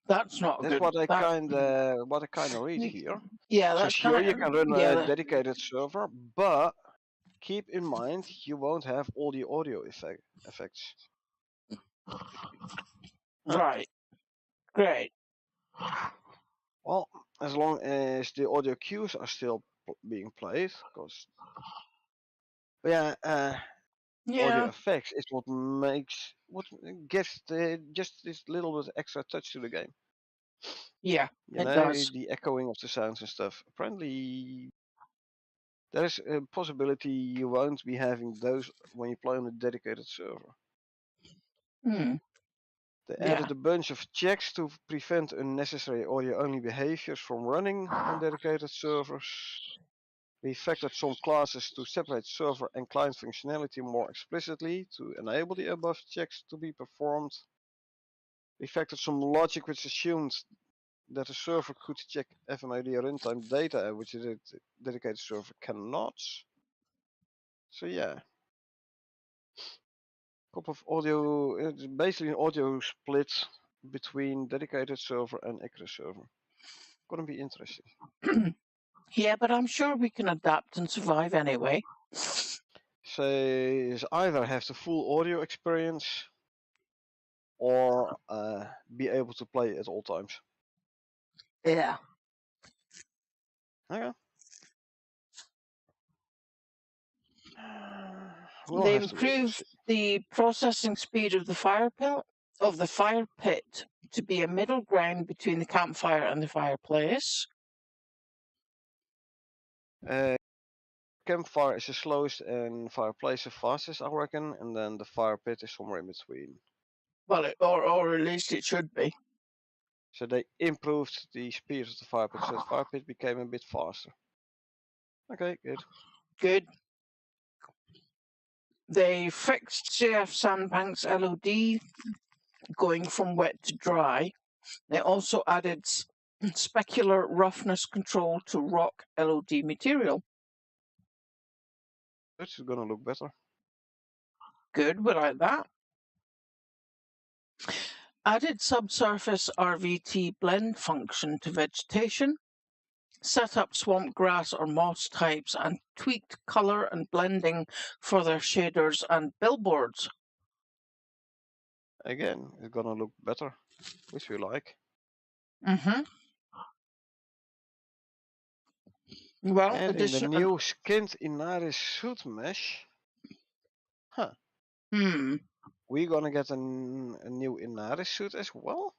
That's not That's good. what I kinda read here. Yeah, So that's sure kind you of can run a dedicated server, but keep in mind you won't have all the audio effects. Right. Great. Well, as long as the audio cues are still being played, because yeah, audio Yeah. effects is what gives just this little bit extra touch to the game. Yeah, You it know, does. the echoing of the sounds and stuff. Apparently, there's a possibility you won't be having those when you play on a dedicated server. Hmm. They Yeah. added a bunch of checks to prevent unnecessary audio-only behaviors from running on dedicated servers. Refactored some classes to separate server and client functionality more explicitly to enable the above checks to be performed. Refactored some logic which assumed that a server could check FMOD runtime data, which a dedicated server cannot. So yeah, couple of audio, it's basically an audio split between dedicated server and Icarus server. Gonna be interesting. Yeah, but I'm sure we can adapt and survive anyway. So is either have the full audio experience or be able to play at all times. Yeah. Okay. We'll They have to wait and see. improved the processing speed of the fire pit to be a middle ground between the campfire and the fireplace. Campfire is the slowest and fireplace the fastest, I reckon, and then the fire pit is somewhere in between. Well, or at least it should be. So they improved the speed of the fire pit, so the fire pit became a bit faster. Okay, good. Good. They fixed CF Sandbank's LOD going from wet to dry. They also added specular roughness control to rock LOD material. It's gonna look better. Good, we like that. Added subsurface RVT blend function to vegetation. Set up swamp grass or moss types and tweaked colour and blending for their shaders and billboards. Again, it's gonna look better, which we like. Mm-hmm. Well, Adding the new skinned Inaris suit mesh. Huh. We're gonna get a new Inaris suit as well?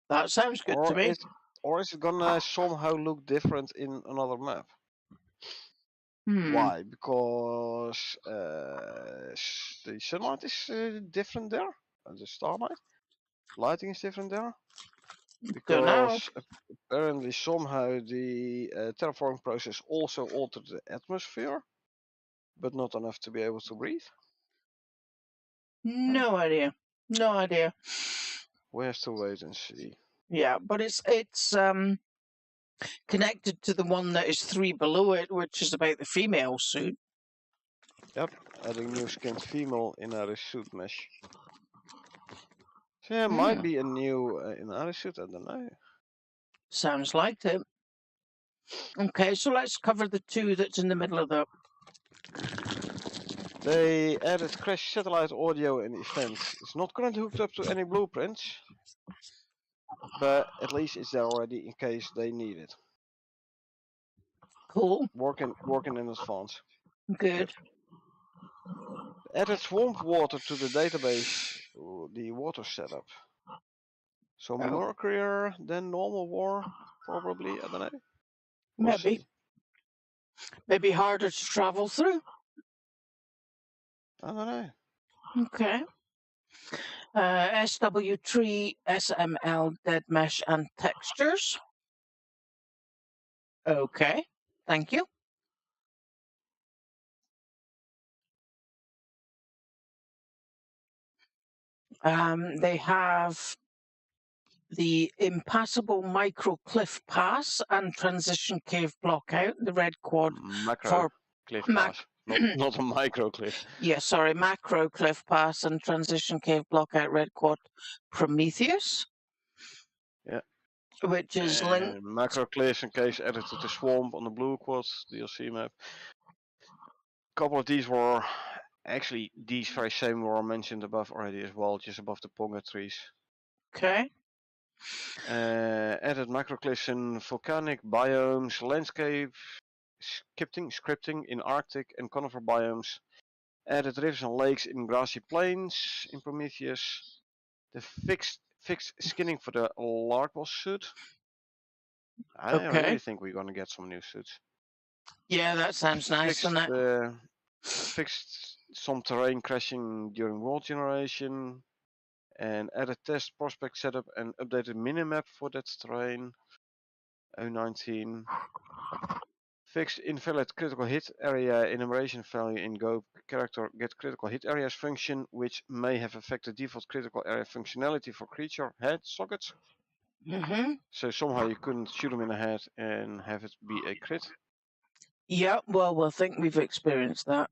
That sounds good to me. Or is it gonna somehow look different in another map? Why? Because the sunlight is different there, and the starlight lighting is different there. Don't know. Because apparently somehow the terraforming process also altered the atmosphere, but not enough to be able to breathe. No idea. No idea. We have to wait and see. Yeah, but it's Connected to the one that is 3 below it, which is about the female suit. Yep, adding new skinned female inner suit mesh. So yeah, might be a new inner suit, I don't know. Sounds like it. Okay, so let's cover the two that's in the middle of the... They added crash satellite audio in events. It's not currently hooked up to any blueprints, but at least it's there already in case they need it. Cool. Working in advance. Good. Added swamp water to the database, the water setup. So murkier than normal war, probably, I don't know. We'll Maybe. see. Maybe harder to travel through. I don't know. Okay. SW3, SML, dead mesh, and textures. Okay, thank you. They have the impassable micro cliff pass and transition cave block out, the red quad Macro for cliff pass, not a micro cliff. Yeah, sorry, macro cliff pass and transition cave block out red quad Prometheus. Yeah. Which is linked. Macro cliffs in case added to the swamp on the blue quad DLC map. A couple of these were actually these very same were mentioned above already as well, just above the ponga trees. Okay. Added macrocliffs in volcanic biomes, landscape scripting in Arctic and conifer biomes. Added rivers and lakes in grassy plains in Prometheus. The fixed skinning for the larval suit. I really think we're gonna get some new suits. Yeah, that sounds nice, doesn't it? Fixed some terrain crashing during world generation, and added test prospect setup and updated minimap for that terrain. 019. Fixed invalid critical hit area enumeration value in Go character get critical hit areas function, which may have affected default critical area functionality for creature head sockets. So somehow you couldn't shoot them in the head and have it be a crit. Yeah, well, I think we've experienced that.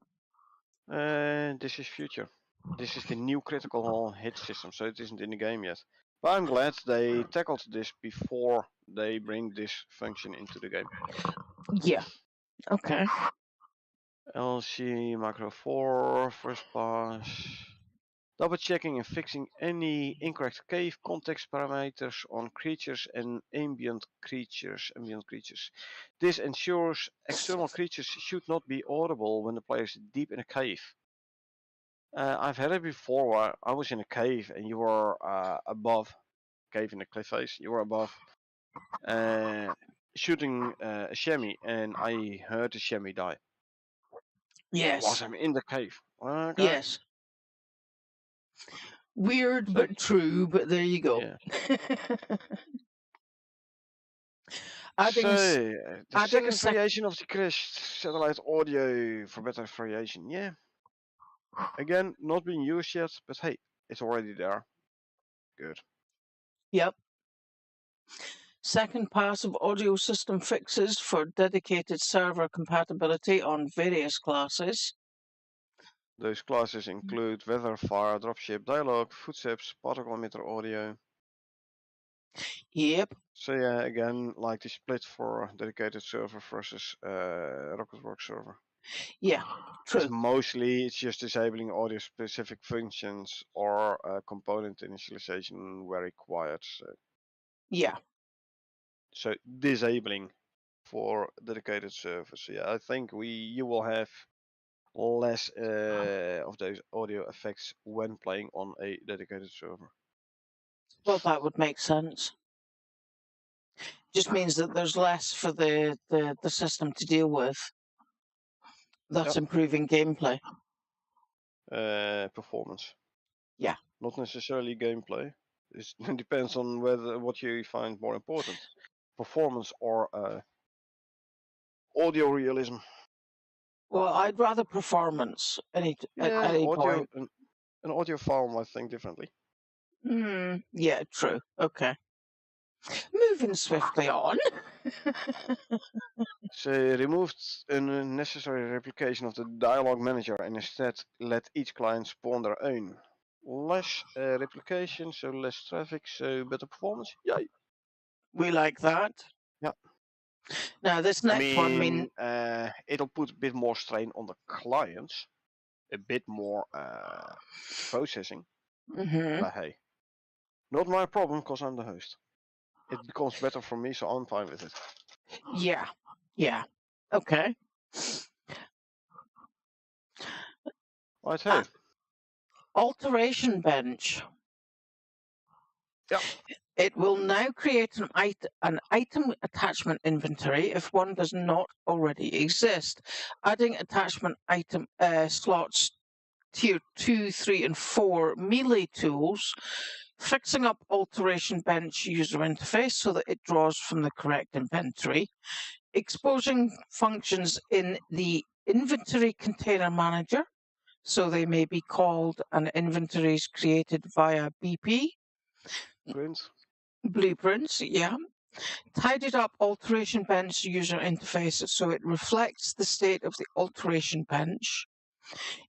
This is future. This is the new critical hit system, so it isn't in the game yet. But I'm glad they tackled this before they bring this function into the game. Yeah. Okay. LC macro 4, first pass. Double checking and fixing any incorrect cave context parameters on creatures and ambient creatures. This ensures external creatures should not be audible when the player is deep in a cave. I've had it before where I was in a cave and you were above, cave in the cliff face, you were above shooting a chamois and I heard the chamois die. Yes. Was I'm in the cave. Okay. Yes. Weird but true, but there you go. Yeah. The second variation of the crashed satellite audio for better variation. Yeah. Again, not being used yet, but hey, it's already there. Good. Yep. Second pass of audio system fixes for dedicated server compatibility on various classes. Those classes include weather, fire, dropship, dialogue, footsteps, particle emitter audio. Yep. So yeah, again, like the split for dedicated server versus Rocketworks server. Yeah, true. It's just disabling audio specific functions or component initialization where required. So. Yeah. So disabling for dedicated servers. So yeah, I think you will have less of those audio effects when playing on a dedicated server. Well, that would make sense. Just means that there's less for the system to deal with. That's improving gameplay. Performance. Yeah. Not necessarily gameplay. It depends on what you find more important. Performance or audio realism. Well, I'd rather performance at any point. An audio file might think differently. Yeah, true. Okay. Moving swiftly on. So removed unnecessary replication of the dialog manager and instead let each client spawn their own. Less replication, so less traffic, so better performance. Yay! We like that. Yeah. Now this next one, it'll put a bit more strain on the clients, a bit more processing. mhm. But hey, not my problem because I'm the host. It becomes better for me, so I'm fine with it. Yeah, yeah. Okay. Right, hey. Alteration bench. Yeah. It will now create an item attachment inventory if one does not already exist. Adding attachment item slots tier 2, 3, and 4 melee tools, fixing up alteration bench user interface so that it draws from the correct inventory, exposing functions in the inventory container manager, so they may be called and inventories created via BP. Blueprints, yeah. Tidied up alteration bench user interface so it reflects the state of the alteration bench.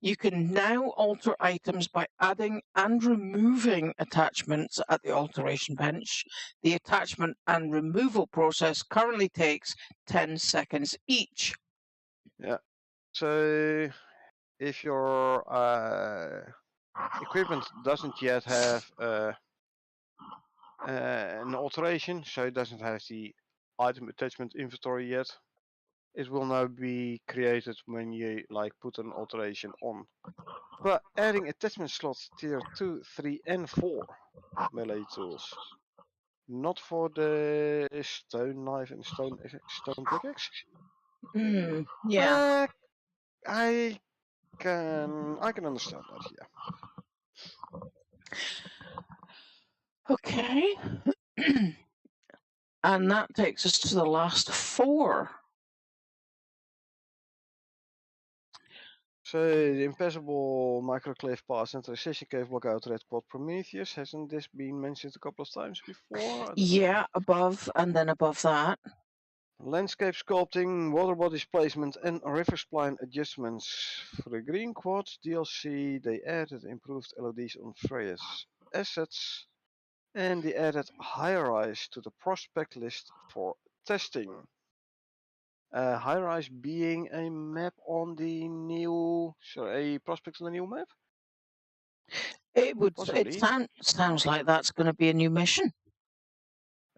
You can now alter items by adding and removing attachments at the alteration bench. The attachment and removal process currently takes 10 seconds each. Yeah. So if your equipment doesn't yet have an alteration, so it doesn't have the item attachment inventory yet, it will now be created when you put an alteration on. But adding attachment slots tier 2, 3 and 4 melee tools. Not for the stone knife and stone pickaxe. Yeah. I can understand that. Yeah. Okay. And that takes us to the last 4. So the impassable microclave pass and transition cave blockout red quad Prometheus, hasn't this been mentioned a couple of times before? Yeah, above and then above that. Landscape sculpting, water bodies placement and river spline adjustments. For the Green Quad DLC they added improved LODs on Freya's assets and they added High Rise to the prospect list for testing. High Rise being a map on the new, a prospect on the new map? Possibly. It sounds like that's going to be a new mission.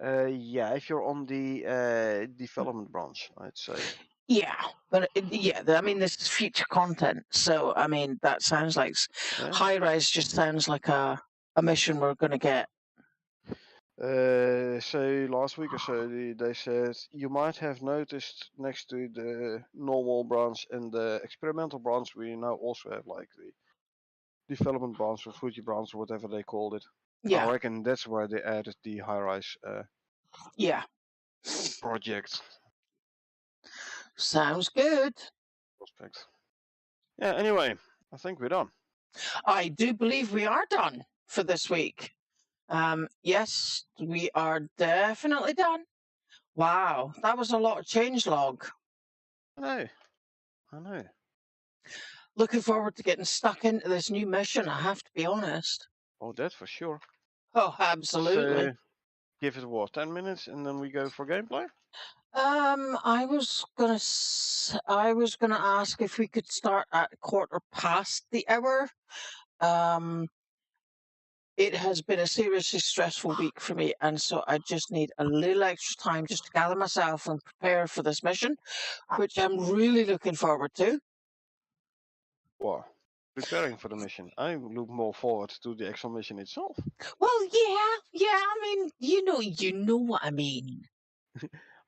Yeah, if you're on the development branch, I'd say. Yeah, but I mean, this is future content, so I mean, that sounds like High Rise just sounds like a mission we're going to get. So last week or so, they said you might have noticed next to the normal branch and the experimental branch, we now also have the development branch or Fuji branch or whatever they called it. Yeah. I reckon that's where they added the high rise yeah. project. Sounds good. Prospect. Yeah, anyway, I think we're done. I do believe we are done for this week. Yes, we are definitely done. Wow, that was a lot of changelog. I know. Looking forward to getting stuck into this new mission, I have to be honest. Oh, that for sure. Oh, absolutely. So, give it what, 10 minutes and then we go for gameplay? I was gonna ask if we could start at 1:15. It has been a seriously stressful week for me, and so I just need a little extra time just to gather myself and prepare for this mission, which I'm really looking forward to. What? Preparing for the mission. I look more forward to the actual mission itself. Well, yeah. I mean, you know what I mean.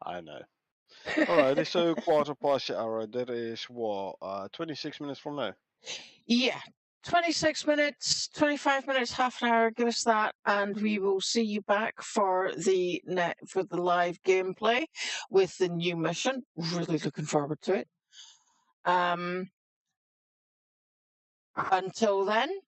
I know. Alrighty, so 1:15. That is what, 26 minutes from now. Yeah, 26 minutes, 25 minutes, half an hour, give us that, and we will see you back for the live gameplay with the new mission. Really looking forward to it. Until then,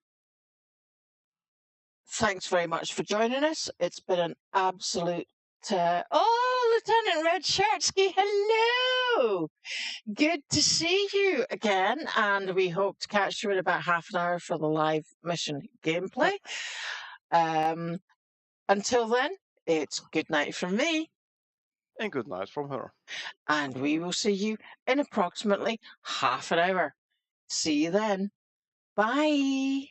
thanks very much for joining us. It's been an absolute oh, Lieutenant Red Shirtsky, hello! Good to see you again, and we hope to catch you in about half an hour for the live mission gameplay. Until then, it's good night from me, And good night from her. and we will see you in approximately half an hour. See you then. Bye.